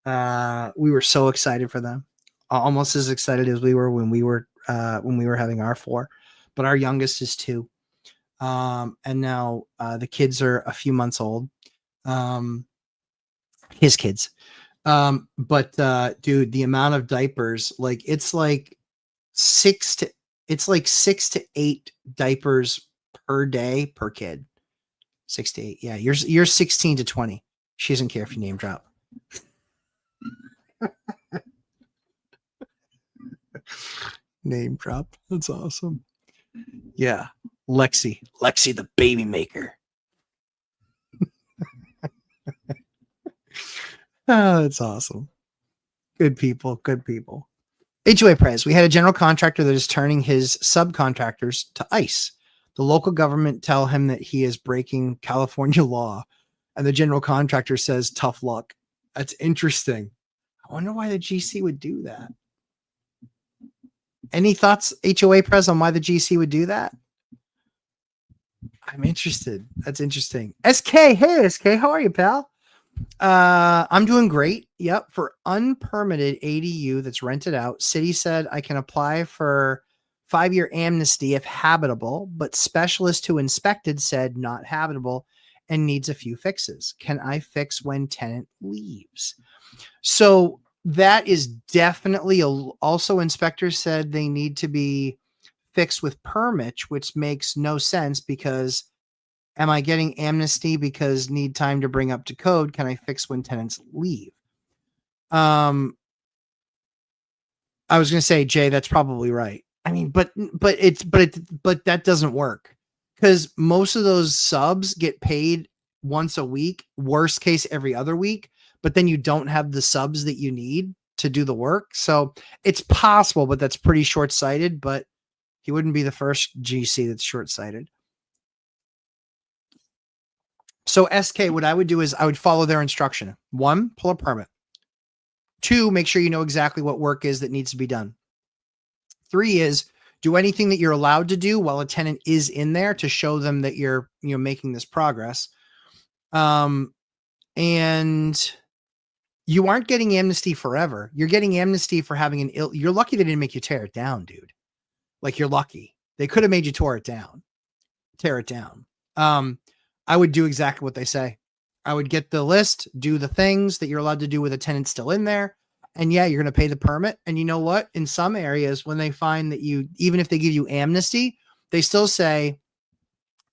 We were so excited for them. Almost as excited as we were when we were having our 4. But our youngest is 2. And now the kids are a few months old. His kids. But dude, the amount of diapers, like it's like 6 to 8 diapers per day per kid. 6 to 8. Yeah, you're 16 to 20. She doesn't care if you name drop. Name drop. That's awesome. Yeah. Lexi the baby maker. Oh, that's awesome. Good people. HOA Prez. We had a general contractor that is turning his subcontractors to ICE. The local government tell him that he is breaking California law, and the general contractor says, tough luck. That's interesting. I wonder why the GC would do that. Any thoughts, HOA Prez, on why the GC would do that? I'm interested. That's interesting. SK. Hey, SK. How are you, pal? I'm doing great. Yep. For unpermitted ADU that's rented out, city said I can apply for 5-year amnesty if habitable, but specialist who inspected said not habitable and needs a few fixes. Can I fix when tenant leaves? So that is definitely also inspectors said they need to be fixed with permit, which makes no sense because am I getting amnesty because need time to bring up to code? Can I fix when tenants leave? I was going to say, Jay, that's probably right. I mean, but that doesn't work because most of those subs get paid once a week, worst case every other week, but then you don't have the subs that you need to do the work. So it's possible, but that's pretty short-sighted, but he wouldn't be the first GC that's short-sighted. So SK, what I would do is I would follow their instruction. 1, pull a permit. 2, make sure you know exactly what work is that needs to be done. 3 is do anything that you're allowed to do while a tenant is in there to show them that you're making this progress. And you aren't getting amnesty forever. You're getting amnesty for having you're lucky they didn't make you tear it down, dude. Like you're lucky. They could have made you tear it down. I would do exactly what they say. I would get the list, do the things that you're allowed to do with a tenant still in there. And yeah, you're going to pay the permit. And you know what? In some areas, when they find that even if they give you amnesty, they still say,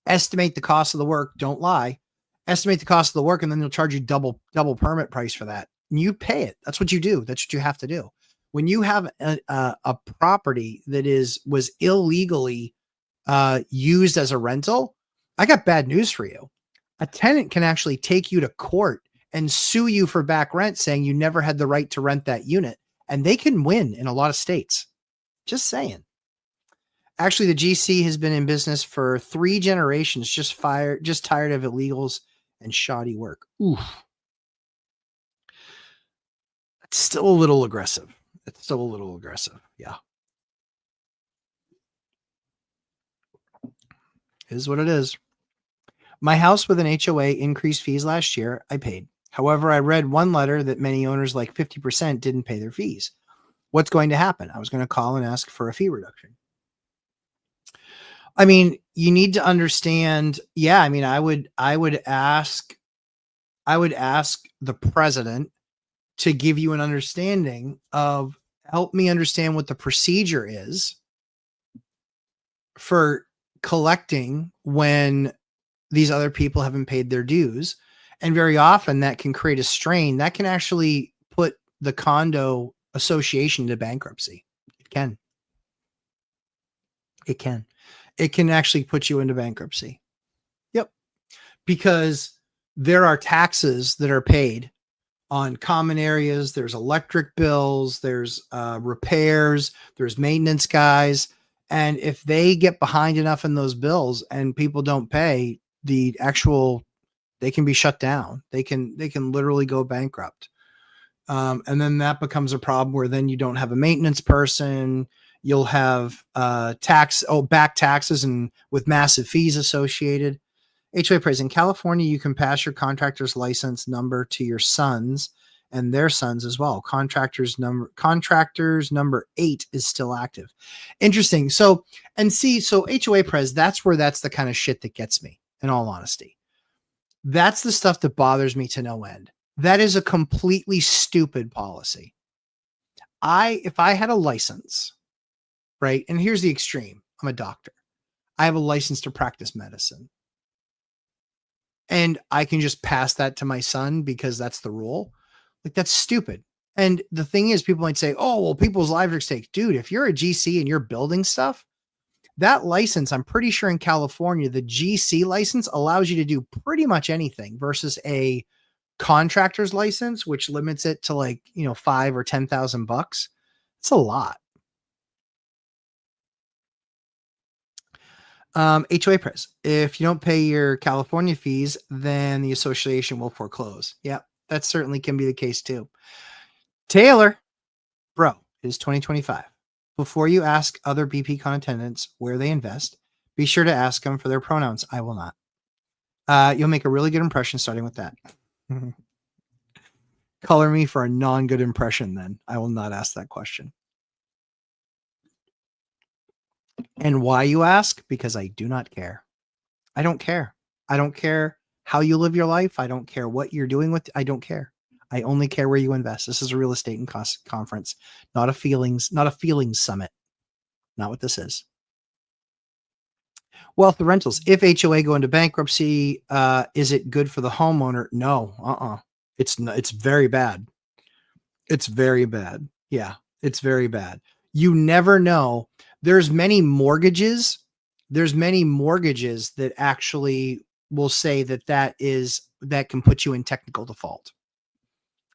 estimate the cost of the work. Don't lie. Estimate the cost of the work. And then they'll charge you double permit price for that. And you pay it. That's what you do. That's what you have to do. When you have a property that was illegally used as a rental, I got bad news for you. A tenant can actually take you to court and sue you for back rent, saying you never had the right to rent that unit. And they can win in a lot of states. Just saying. Actually, the GC has been in business for 3 generations, just tired of illegals and shoddy work. Oof. It's still a little aggressive. Yeah. It is what it is. My house with an HOA increased fees last year. I paid. However, I read one letter that many owners, like 50%, didn't pay their fees. What's going to happen? I was going to call and ask for a fee reduction. I mean, you need to understand. Yeah, I mean, I would ask the president to give you an understanding of, help me understand what the procedure is for collecting when these other people haven't paid their dues, And very often that can create a strain that can actually put the condo association into bankruptcy. It can. It can. It can actually put you into bankruptcy. Yep. Because there are taxes that are paid on common areas. There's electric bills, there's repairs, there's maintenance guys. And if they get behind enough in those bills and people don't pay, they can be shut down. They can literally go bankrupt. And then that becomes a problem where then you don't have a maintenance person. You'll have back taxes and with massive fees associated. HOA praise. In California, you can pass your contractor's license number to your sons and their sons as well. Contractors number 8 is still active. Interesting. So HOA pres, that's the kind of shit that gets me, in all honesty. That's the stuff that bothers me to no end. That is a completely stupid policy. If I had a license, right? And here's the extreme. I'm a doctor. I have a license to practice medicine. And I can just pass that to my son because that's the rule. Like, that's stupid. And the thing is, people might say, oh, well, people's lives are at stake. Dude, if you're a GC and you're building stuff, that license, I'm pretty sure in California, the GC license allows you to do pretty much anything versus a contractor's license, which limits it to like, $5,000 or $10,000. It's a lot. HOA pres. If you don't pay your California fees, then the association will foreclose. Yeah, that certainly can be the case too. Taylor, bro, it is 2025. Before you ask other BPCON attendants where they invest, be sure to ask them for their pronouns. I will not. You'll make a really good impression starting with that. Color me for a non-good impression then. I will not ask that question. And why, you ask? Because I do not care. I don't care. I don't care how you live your life. I don't care what you're doing with. I don't care. I only care where you invest. This is a real estate and conference, not a feelings summit. Not what this is. Wealth of rentals. If HOA go into bankruptcy, is it good for the homeowner? No. It's very bad. It's very bad. Yeah, it's very bad. You never know. There's many mortgages that actually will say that can put you in technical default.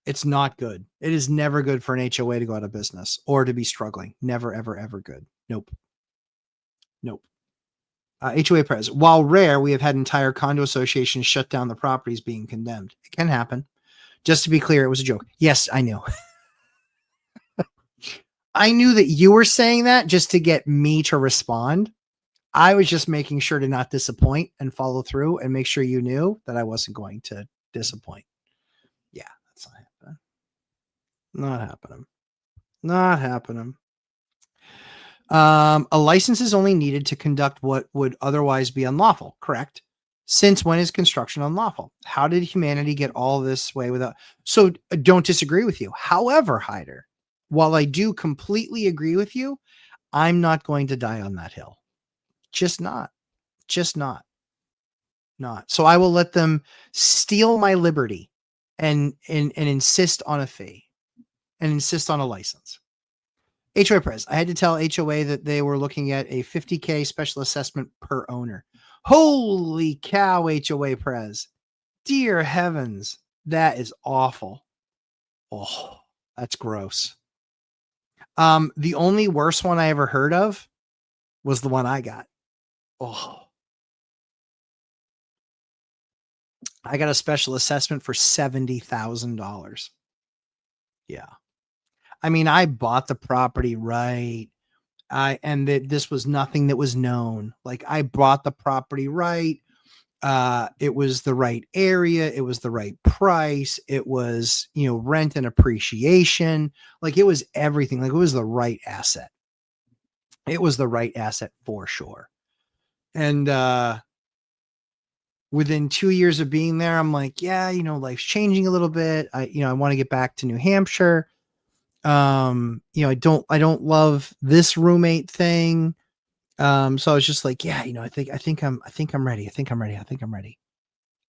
It's not good. It is never good for an HOA to go out of business or to be struggling. Never, ever, ever good. Nope. HOA pres. While rare, we have had entire condo associations shut down the properties being condemned. It can happen. Just to be clear, it was a joke. Yes, I know. I knew that you were saying that just to get me to respond. I was just making sure to not disappoint and follow through and make sure you knew that I wasn't going to disappoint. Yeah, that's not happening. Not happening. A license is only needed to conduct what would otherwise be unlawful, correct? Since when is construction unlawful? How did humanity get all this way without? So don't disagree with you. However, Hyder, while I do completely agree with you, I'm not going to die on that hill. Just not. So I will let them steal my liberty and insist on a fee and insist on a license. HOA pres. I had to tell HOA that they were looking at a $50,000 special assessment per owner. Holy cow, HOA pres. Dear heavens, that is awful. Oh, that's gross. The only worst one I ever heard of was the one I got. Oh, I got a special assessment for $70,000. Yeah. I mean, I bought the property right. This was nothing that was known. Like, I bought the property right. It was the right area. It was the right price. It was, rent and appreciation. Like, it was everything. Like, it was the right asset. It was the right asset for sure. And, within 2 years of being there, I'm like, yeah, life's changing a little bit. I want to get back to New Hampshire. I don't love this roommate thing. So I was just like, yeah, I think I'm ready.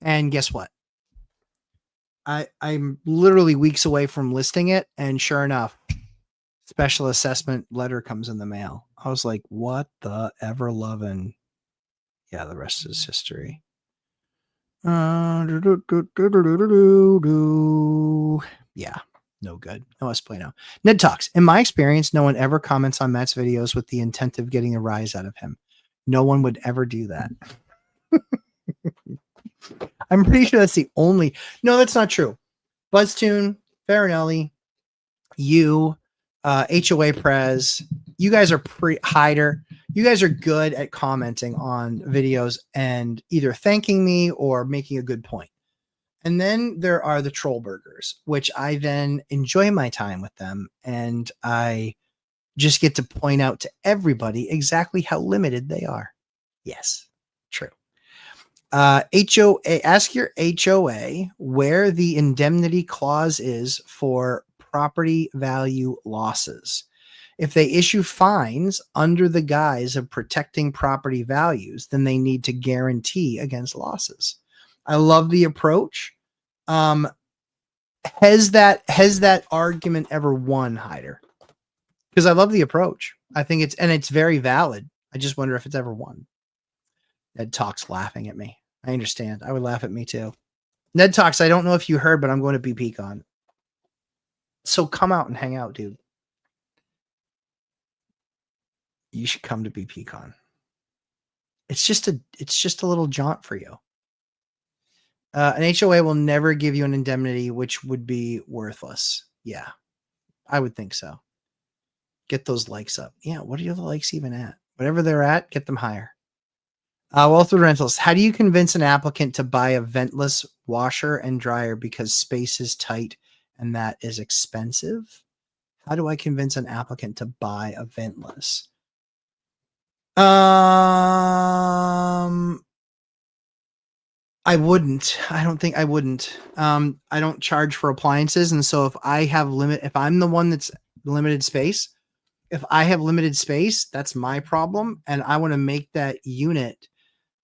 And guess what? I'm literally weeks away from listing it, and sure enough, special assessment letter comes in the mail. I was like, what the ever loving? Yeah, the rest is history. Yeah, no good. No, let's play now. Ned talks. In my experience, no one ever comments on Matt's videos with the intent of getting a rise out of him. No one would ever do that. I'm pretty sure that's the only. No, that's not true. BuzzTune, Farinelli, you, HOA Prez, you guys are Hider. You guys are good at commenting on videos and either thanking me or making a good point. And then there are the troll burgers, which I then enjoy my time with them. And I just get to point out to everybody exactly how limited they are. Yes, true. HOA, ask your HOA where the indemnity clause is for property value losses. If they issue fines under the guise of protecting property values, then they need to guarantee against losses. I love the approach. Has that argument ever won, Hyder? Because I love the approach. I think it's very valid. I just wonder if it's ever won. Ned Talks laughing at me. I understand. I would laugh at me too. Ned Talks, I don't know if you heard, but I'm going to BPCON. So come out and hang out, dude. You should come to BPCON. It's just a little jaunt for you. An HOA will never give you an indemnity, which would be worthless. Yeah, I would think so. Get those likes up. Yeah, what are the likes even at? Whatever they're at, get them higher. Wealthwood Rentals. How do you convince an applicant to buy a ventless washer and dryer because space is tight and that is expensive? How do I convince an applicant to buy a ventless? I wouldn't. I don't think I wouldn't. I don't charge for appliances, and so if I'm the one that's limited space, if I have limited space, that's my problem, and I want to make that unit.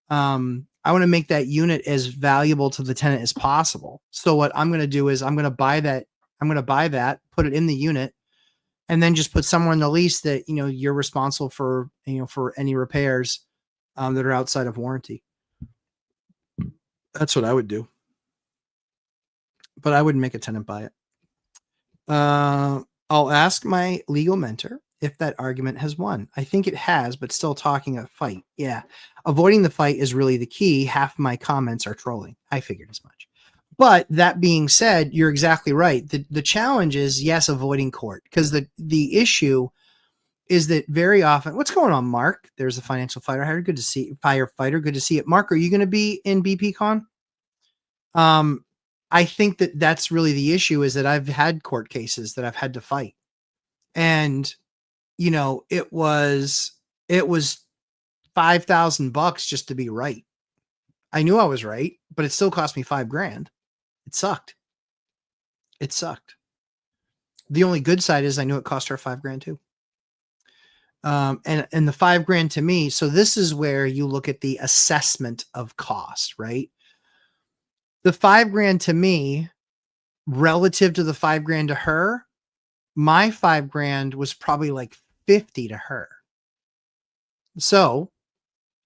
I want to make that unit as valuable to the tenant as possible. So what I'm going to do is I'm going to buy that, put it in the unit, and then just put somewhere in the lease that, you're responsible for, for any repairs that are outside of warranty. That's what I would do. But I wouldn't make a tenant buy it. I'll ask my legal mentor if that argument has won. I think it has, but still talking a fight. Yeah. Avoiding the fight is really the key. Half my comments are trolling. I figured as much. But that being said, you're exactly right. The challenge is, yes, avoiding court, because the issue is that very often, what's going on, Mark? There's a financial fighter. Good to see firefighter. Good to see it. Mark, are you going to be in BPCon? I think that's really the issue, is that I've had court cases that I've had to fight. And, it was $5,000 just to be right. I knew I was right, but it still cost me $5,000. It sucked. The only good side is I knew it cost her $5,000 too. And the $5,000 to me. So this is where you look at the assessment of cost, right? The $5,000 to me, relative to the $5,000 to her, my $5,000 was probably like 50 to her. So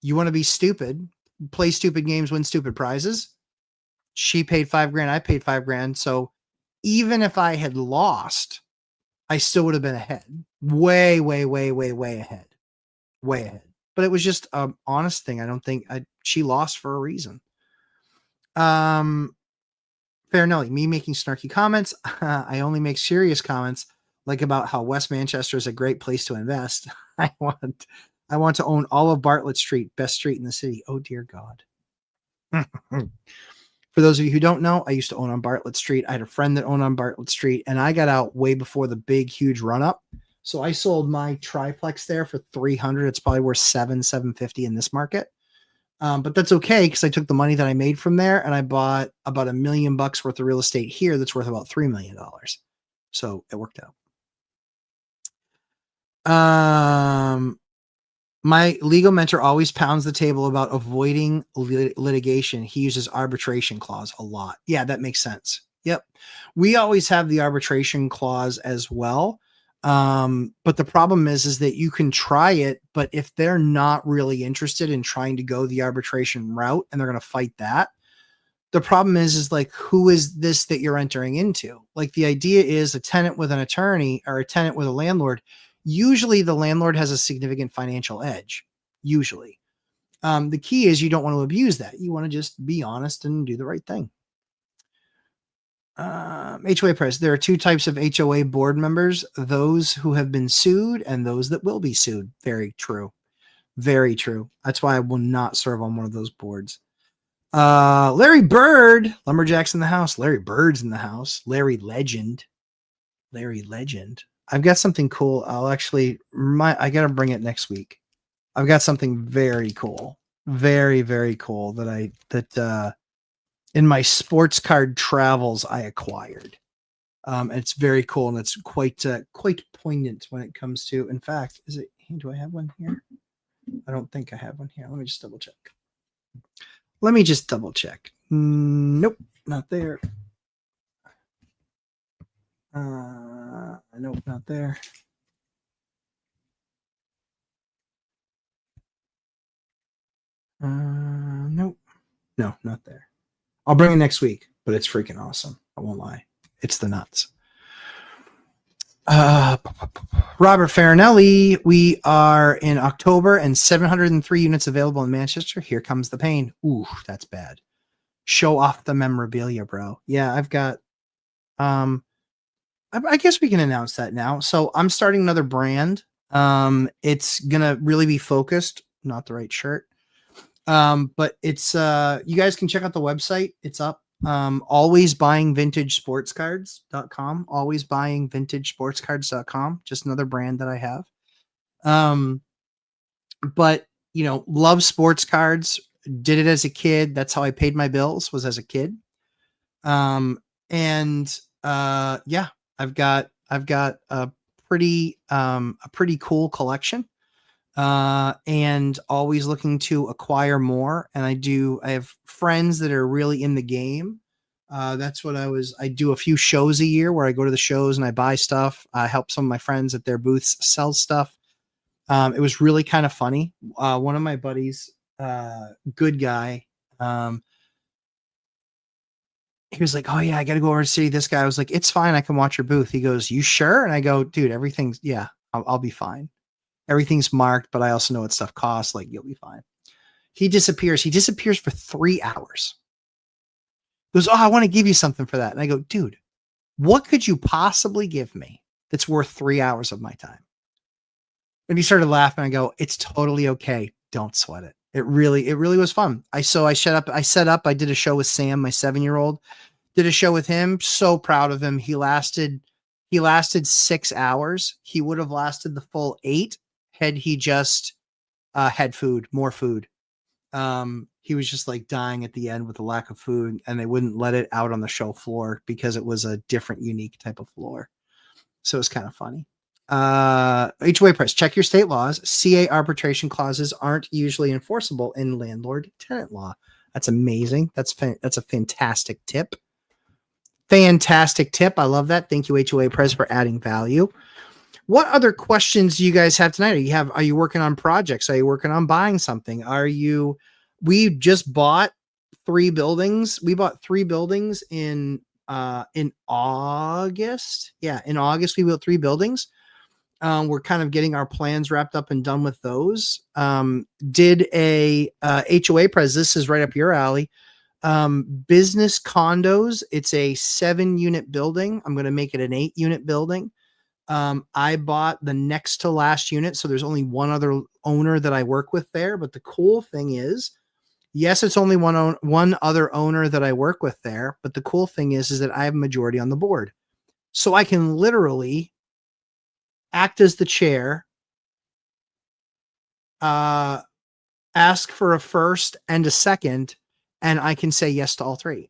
you want to be stupid, play stupid games, win stupid prizes. She paid $5,000. I paid $5,000. So even if I had lost, I still would have been ahead. Way ahead. Way ahead. But it was just an honest thing. I don't think she lost for a reason. Farinelli, me making snarky comments. I only make serious comments, like about how West Manchester is a great place to invest. I want to own all of Bartlett Street, best street in the city. Oh dear God. For those of you who don't know, I used to own on Bartlett Street. I had a friend that owned on Bartlett Street, and I got out way before the big, huge run up. So I sold my triplex there for $300. It's probably worth $750 in this market. But that's okay, because I took the money that I made from there and I bought about $1 million worth of real estate here that's worth about $3 million. So it worked out. My legal mentor always pounds the table about avoiding litigation. He uses arbitration clause a lot. Yeah, that makes sense. Yep. We always have the arbitration clause as well. But the problem is that you can try it, but if they're not really interested in trying to go the arbitration route and they're going to fight that, the problem is like, who is this that you're entering into? Like, the idea is a tenant with an attorney or a tenant with a landlord. Usually the landlord has a significant financial edge. Usually. The key is you don't want to abuse that. You want to just be honest and do the right thing. HOA press. There are two types of HOA board members, those who have been sued and those that will be sued. Very true. Very true. That's why I will not serve on one of those boards. Larry Bird, Lumberjacks in the house. Larry Bird's in the house. Larry Legend. I've got something cool. I got to bring it next week. I've got something very cool. Very, very cool that in my sports card travels I acquired. It's very cool and it's quite poignant when it comes to, in fact, do I have one here? I don't think I have one here. Let me just double check. Nope, not there. Nope, not there. Nope. No, not there. I'll bring it next week, but it's freaking awesome. I won't lie. It's the nuts. Robert Farinelli, we are in October and 703 units available in Manchester. Here comes the pain. Ooh, that's bad. Show off the memorabilia, bro. Yeah, I've got, I guess we can announce that now. So I'm starting another brand. It's going to really be focused, not the right shirt. But it's, you guys can check out the website. It's up. Alwaysbuyingvintagesportscards.com. Alwaysbuyingvintagesportscards.com. Just another brand that I have. But love sports cards. Did it as a kid. That's how I paid my bills, was as a kid. Yeah, I've got a pretty cool collection. And always looking to acquire more. And I have friends that are really in the game. That's what I do a few shows a year where I go to the shows and I buy stuff. I help some of my friends at their booths sell stuff. It was really kind of funny. One of my buddies, good guy, he was like, "Oh yeah, I got to go over to see this guy." I was like, "It's fine. I can watch your booth." He goes, "You sure?" And I go, "Dude, I'll be fine. Everything's marked, but I also know what stuff costs. Like, you'll be fine." He disappears for 3 hours. He goes, "Oh, I want to give you something for that." And I go, "Dude, what could you possibly give me that's worth 3 hours of my time?" And he started laughing. I go, "It's totally okay. Don't sweat it." It really was fun. I set up, I did a show with Sam, my 7-year-old, did a show with him. So proud of him. He lasted 6 hours. He would have lasted the full 8 had he just had more food. He was just like dying at the end with the lack of food, and they wouldn't let it out on the show floor because it was a different, unique type of floor. So it's kind of funny. HOA press, check your state laws. CA arbitration clauses aren't usually enforceable in landlord tenant law. That's amazing. That's a fantastic tip. Fantastic tip. I love that. Thank you, HOA press, for adding value. What other questions do you guys have tonight? Are you working on projects? Are you working on buying something? We just bought 3 buildings. We bought 3 buildings in August. Yeah, in August we built 3 buildings. We're kind of getting our plans wrapped up and done with those. Did a HOA pres. This is right up your alley. Business condos. It's a 7-unit building. I'm going to make it an 8-unit building. I bought the next to last unit. So there's only one other owner that I work with there. But the cool thing is, yes, it's only one other owner that I work with there. But the cool thing is that I have a majority on the board. So I can literally act as the chair, ask for a first and a second, and I can say yes to all 3.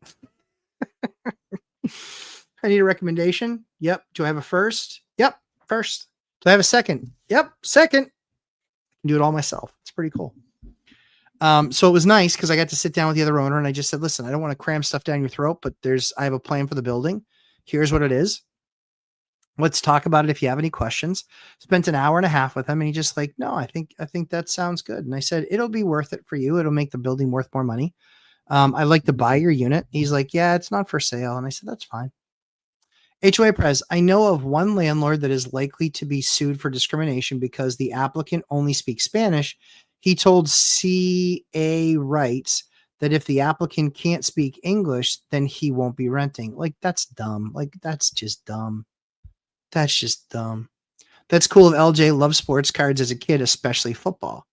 I need a recommendation. Yep. Do I have a first? Yep. First. Do I have a second? Yep. Second. I can do it all myself. It's pretty cool. So it was nice because I got to sit down with the other owner and I just said, listen, I don't want to cram stuff down your throat, but I have a plan for the building. Here's what it is. Let's talk about it if you have any questions. Spent an hour and a half with him and he just like, no, I think that sounds good. And I said, it'll be worth it for you. It'll make the building worth more money. I'd like to buy your unit. He's like, yeah, it's not for sale. And I said, that's fine. HOA Prez, I know of one landlord that is likely to be sued for discrimination because the applicant only speaks Spanish. He told CA Rights that if the applicant can't speak English, then he won't be renting. Like, that's dumb. Like, that's just dumb. That's just dumb. That's cool if LJ loved sports cards as a kid, especially football.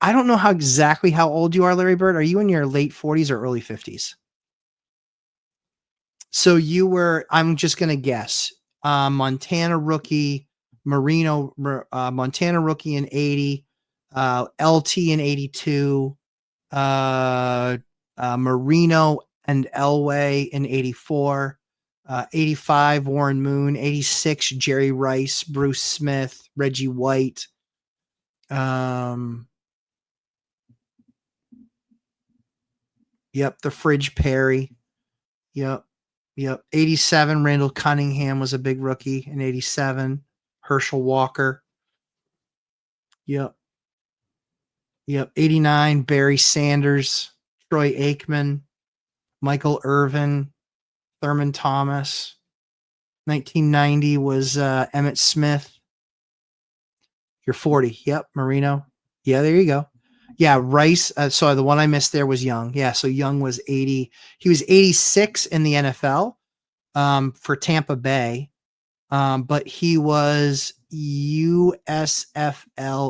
I don't know exactly how old you are, Larry Bird. Are you in your late 40s or early 50s? So you were, I'm just going to guess, Montana rookie, Montana rookie in 80, LT in 82, Marino and Elway in 84, 85, Warren Moon, 86, Jerry Rice, Bruce Smith, Reggie White. Yep. The Fridge Perry. Yep. 87, Randall Cunningham was a big rookie in 87. Herschel Walker. Yep. 89, Barry Sanders, Troy Aikman, Michael Irvin, Thurman Thomas. 1990 was Emmett Smith. You're 40. Yep. Marino. Yeah, there you go. Yeah, Rice. So the one I missed there was Young. Yeah, so Young was 80. He was 86 in the NFL for Tampa Bay, but he was USFL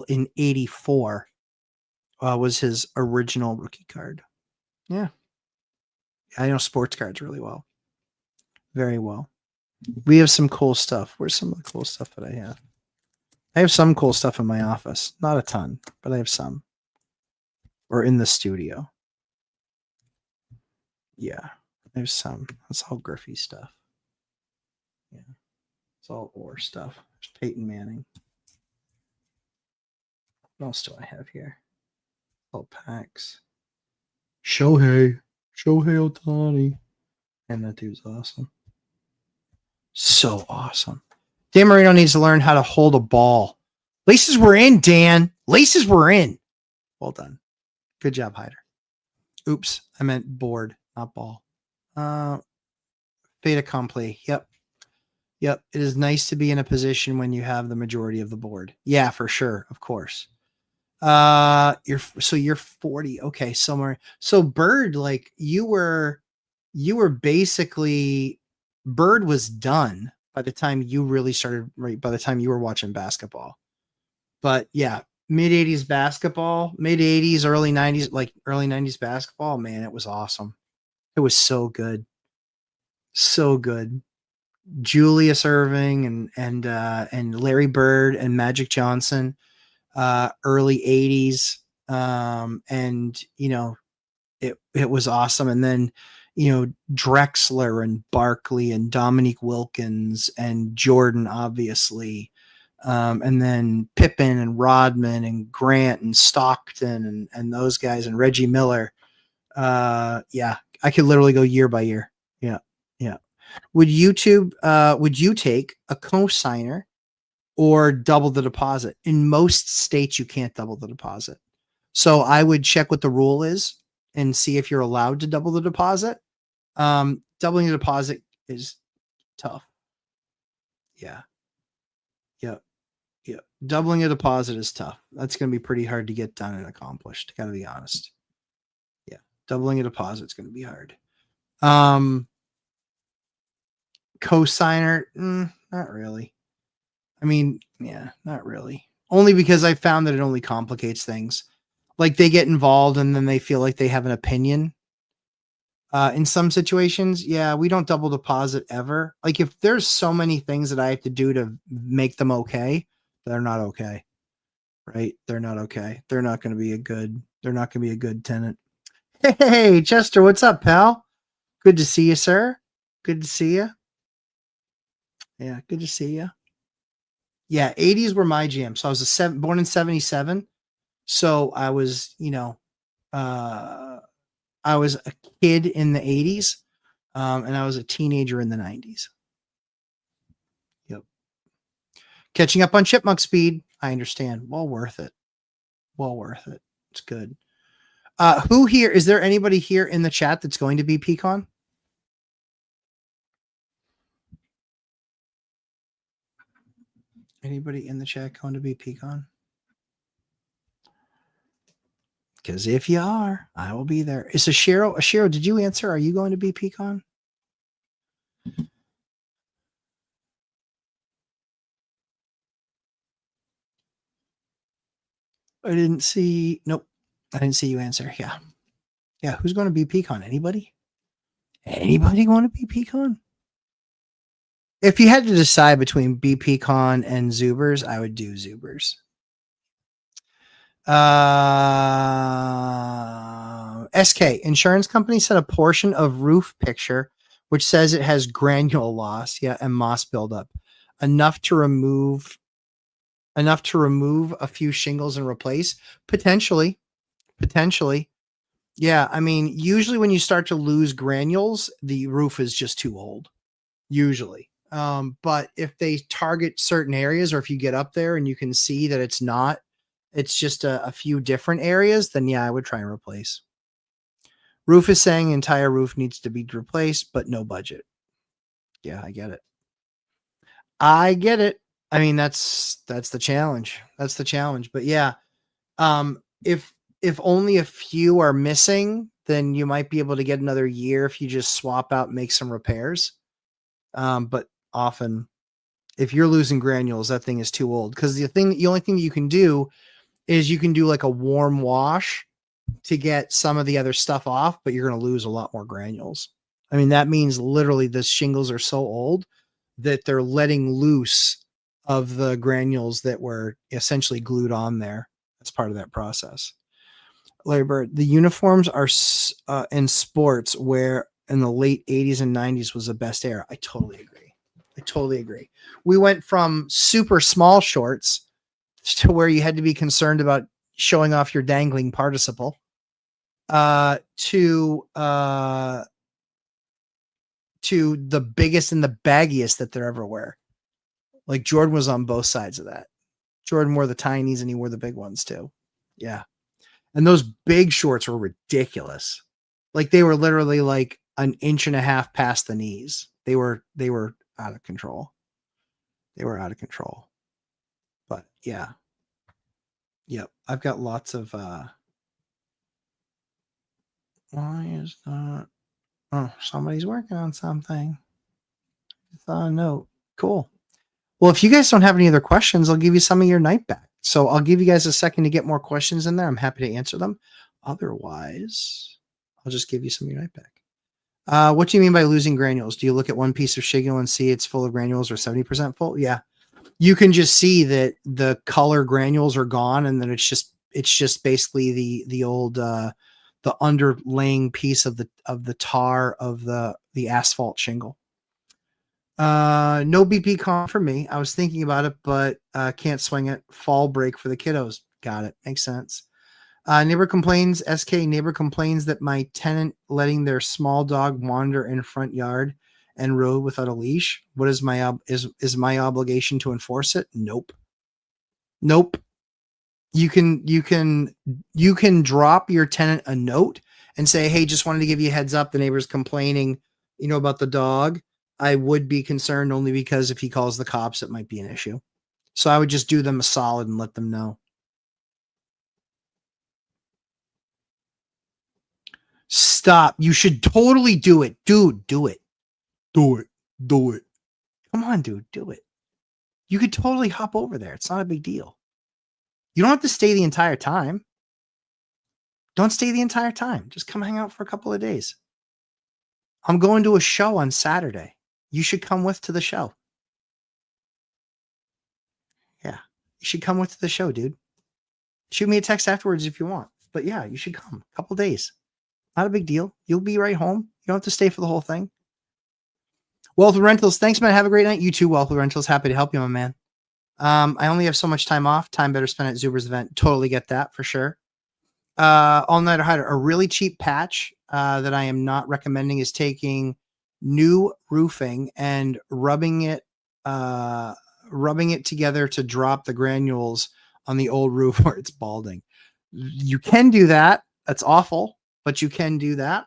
in 84 was his original rookie card. Yeah. I know sports cards really well. Very well. We have some cool stuff. Where's some of the cool stuff that I have? I have some cool stuff in my office. Not a ton, but I have some. Or in the studio. Yeah, there's some. That's all Griffey stuff. Yeah, it's all Orr stuff. There's Peyton Manning. What else do I have here? All packs. Shohei Ohtani. And that dude's awesome. So awesome. Dan Marino needs to learn how to hold a ball. Laces were in, Dan. Laces were in. Well done. Good job, Hyder. Oops, I meant board, not ball. Fait accompli. Yep. It is nice to be in a position when you have the majority of the board. Yeah, for sure. Of course. You're 40. Okay. Somewhere. So Bird, like you were basically, Bird was done by the time you really started, right? By the time you were watching basketball. But yeah, mid 80s basketball, mid 80s, early 90s, like early 90s basketball, man, it was awesome. It was so good. So good. Julius Irving and Larry Bird and Magic Johnson, early 80s. And it was awesome. And then, Drexler and Barkley and Dominique Wilkins and Jordan, obviously. And then Pippen and Rodman and Grant and Stockton and those guys and Reggie Miller. Yeah, I could literally go year by year. Yeah. Would you take a cosigner or double the deposit? In most states, you can't double the deposit. So I would check what the rule is and see if you're allowed to double the deposit. Doubling the deposit is tough. Yeah. Doubling a deposit is tough. That's going to be pretty hard to get done and accomplished. Got to be honest. Yeah. Doubling a deposit is going to be hard. Cosigner, not really. I mean, yeah, not really. Only because I found that it only complicates things. Like they get involved and then they feel like they have an opinion. In some situations, yeah, we don't double deposit ever. Like if there's so many things that I have to do to make them okay, they're not okay. Right? They're not okay. They're not going to be a good tenant. Hey, Chester, what's up, pal? Good to see you, sir. Good to see you. Yeah, good to see you. Yeah, 80s were my jam. So I was born in 77. So I was, you know, uh, I was a kid in the 80s, and I was a teenager in the 90s. Yep. Catching up on chipmunk speed. I understand. Well worth it. Well worth it. It's good. Who here is there anybody here in the chat that's going to be BPCON? Anybody in the chat going to be BPCON? Because if you are, I will be there. Is Ashiro, did you answer? Are you going to be BPCON? I didn't see. Nope. I didn't see you answer. Yeah. Yeah. Who's going to be BPCON? Anybody? Anybody going to be BPCON? If you had to decide between BPCON and Zubers, I would do Zubers. SK insurance company said a portion of roof picture, which says it has granule loss, and moss buildup, enough to remove a few shingles and replace. Potentially. Yeah, I mean, usually when you start to lose granules, the roof is just too old. Usually. But if they target certain areas, or if you get up there and you can see that it's just a few different areas, then yeah, I would try and replace. Roof is saying entire roof needs to be replaced, but no budget. Yeah, I get it. I mean, that's the challenge. That's the challenge. But yeah, if only a few are missing, then you might be able to get another year if you just swap out, make some repairs. But often, if you're losing granules, that thing is too old. Because the only thing you can do is you can do like a warm wash to get some of the other stuff off, but you're going to lose a lot more granules. I mean, that means literally the shingles are so old that they're letting loose of the granules that were essentially glued on there as part of that process. Larry Bird, the uniforms are in sports where in the late 80s and 90s was the best era. I totally agree. We went from super small shorts to where you had to be concerned about showing off your dangling participle, to the biggest and the baggiest that they're ever wear. Like Jordan was on both sides of that. Jordan wore the tinies and he wore the big ones too. Yeah. And those big shorts were ridiculous. Like they were literally like an inch and a half past the knees. They were out of control. But yeah. Yep. I've got lots of why is that? Oh, somebody's working on something. It's on a note. Cool. Well, if you guys don't have any other questions, I'll give you some of your night back. So I'll give you guys a second to get more questions in there. I'm happy to answer them. Otherwise, I'll just give you some of your night back. What do you mean by losing granules? Do you look at one piece of shingle and see it's full of granules or 70% full? Yeah. You can just see that the color granules are gone, and then it's just basically the old the underlaying piece of the tar of the asphalt shingle. No BPCON for me. I was thinking about it, but can't swing it. Fall break for the kiddos. Got it. Makes sense. Neighbor complains. Neighbor complains that my tenant letting their small dog wander in front yard and road without a leash. What is my is my obligation to enforce it? Nope. You can drop your tenant a note and say, hey, just wanted to give you a heads up. The neighbor's complaining, about the dog. I would be concerned only because if he calls the cops, it might be an issue. So I would just do them a solid and let them know. Stop. You should totally do it. Dude, do it. Do it. Come on, dude, do it. You could totally hop over there. It's not a big deal. You don't have to stay the entire time. Don't stay the entire time. Just come hang out for a couple of days. I'm going to a show on Saturday. You should come with to the show. Yeah. You should come with to the show, dude. Shoot me a text afterwards if you want. But yeah, you should come. A couple days. Not a big deal. You'll be right home. You don't have to stay for the whole thing. Wealth Rentals. Thanks, man. Have a great night. You too, Wealth Rentals. Happy to help you, my man. I only have so much time off. Time better spent at Zuber's event. Totally get that for sure. All-nighter hider. A really cheap patch that I am not recommending is taking new roofing and rubbing it together to drop the granules on the old roof where it's balding. You can do that. That's awful, but you can do that.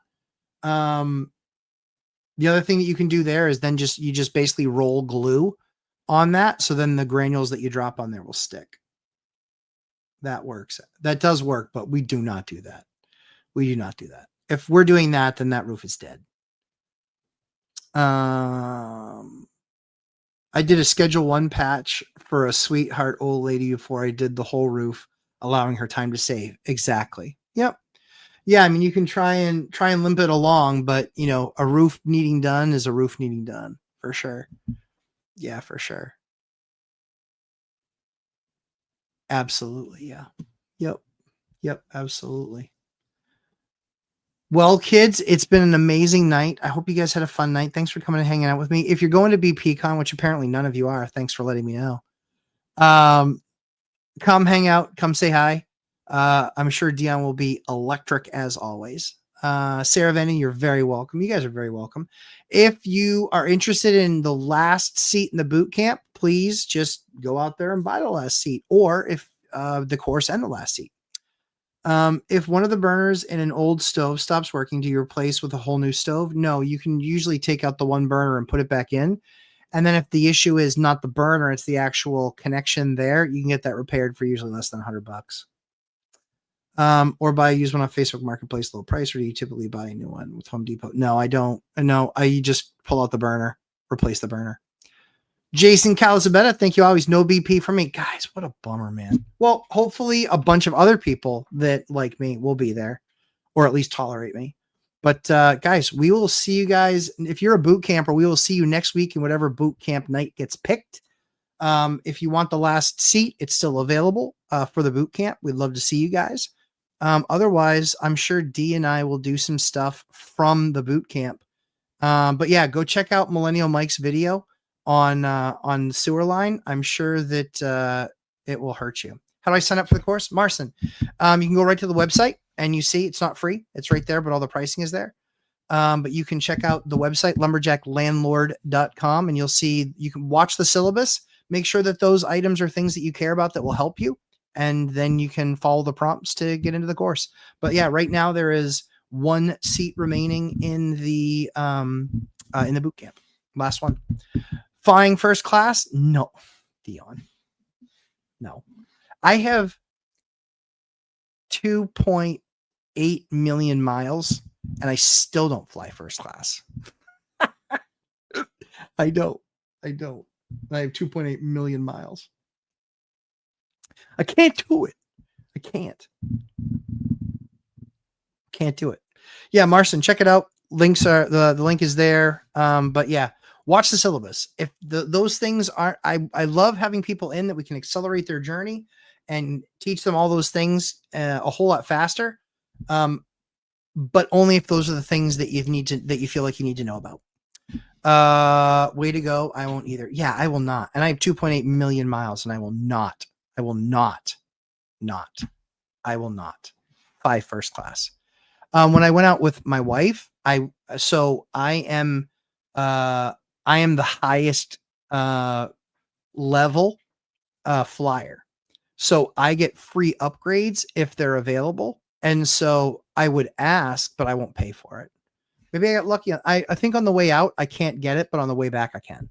The other thing that you can do there is then you just basically roll glue on that. So then the granules that you drop on there will stick. That works. That does work, but we do not do that. We do not do that. If we're doing that, then that roof is dead. I did a Schedule 1 patch for a sweetheart old lady before I did the whole roof, allowing her time to save. Exactly. Yep. Yeah, I mean, you can try and limp it along, but you know, a roof needing done is a roof needing done for sure. Yeah, for sure. Absolutely. Yeah. Yep. Yep. Absolutely. Well, kids, it's been an amazing night. I hope you guys had a fun night. Thanks for coming and hanging out with me. If you're going to BPCON, which apparently none of you are, thanks for letting me know. Come hang out. Come say hi. I'm sure Dion will be electric as always. Sarah Venny, you're very welcome. You guys are very welcome. If you are interested in the last seat in the boot camp, please just go out there and buy the last seat, or if the course and the last seat. If one of the burners in an old stove stops working, do you replace with a whole new stove? No, you can usually take out the one burner and put it back in. And then if the issue is not the burner, it's the actual connection there, you can get that repaired for usually less than $100. Or buy a used one on Facebook Marketplace, low price, or do you typically buy a new one with Home Depot? No, I don't. No, I just pull out the burner, replace the burner. Jason Calisabetta, thank you always. No BP for me. Guys, what a bummer, man. Well, hopefully a bunch of other people that like me will be there, or at least tolerate me. But guys, we will see you guys. If you're a boot camper, we will see you next week in whatever boot camp night gets picked. If you want the last seat, it's still available for the boot camp. We'd love to see you guys. Otherwise, I'm sure D and I will do some stuff from the boot camp. But yeah, go check out Millennial Mike's video on the sewer line. I'm sure that it will hurt you. How do I sign up for the course? Marcin. You can go right to the website and you see it's not free. It's right there, but all the pricing is there. But you can check out the website, lumberjacklandlord.com, and you'll see, you can watch the syllabus, make sure that those items are things that you care about that will help you. And then you can follow the prompts to get into the course. But yeah, right now there is one seat remaining in the boot camp. Last one. Flying first class? No, Dion. No. I have 2.8 million miles and I still don't fly first class. I don't. I have 2.8 million miles. I can't do it. I can't do it. Yeah, Marcin, check it out. Links are the link is there. But yeah, watch the syllabus. If those things aren't, I love having people in that we can accelerate their journey and teach them all those things a whole lot faster. But only if those are the things that you feel like you need to know about. Way to go. I won't either. Yeah, I will not. And I have 2.8 million miles and I will not fly first class. When I went out with my wife, I am the highest level flyer. So I get free upgrades if they're available. And so I would ask, but I won't pay for it. Maybe I got lucky. I think on the way out, I can't get it, but on the way back, I can.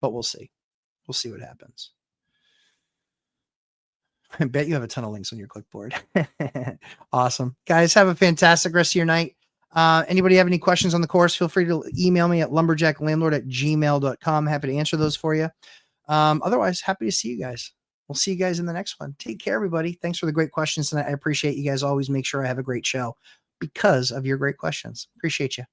But we'll see. We'll see what happens. I bet you have a ton of links on your clipboard. Awesome. Guys, have a fantastic rest of your night. Anybody have any questions on the course, feel free to email me at lumberjacklandlord@gmail.com. Happy to answer those for you. Otherwise, happy to see you guys. We'll see you guys in the next one. Take care, everybody. Thanks for the great questions tonight. I appreciate you guys. Always make sure I have a great show because of your great questions. Appreciate you.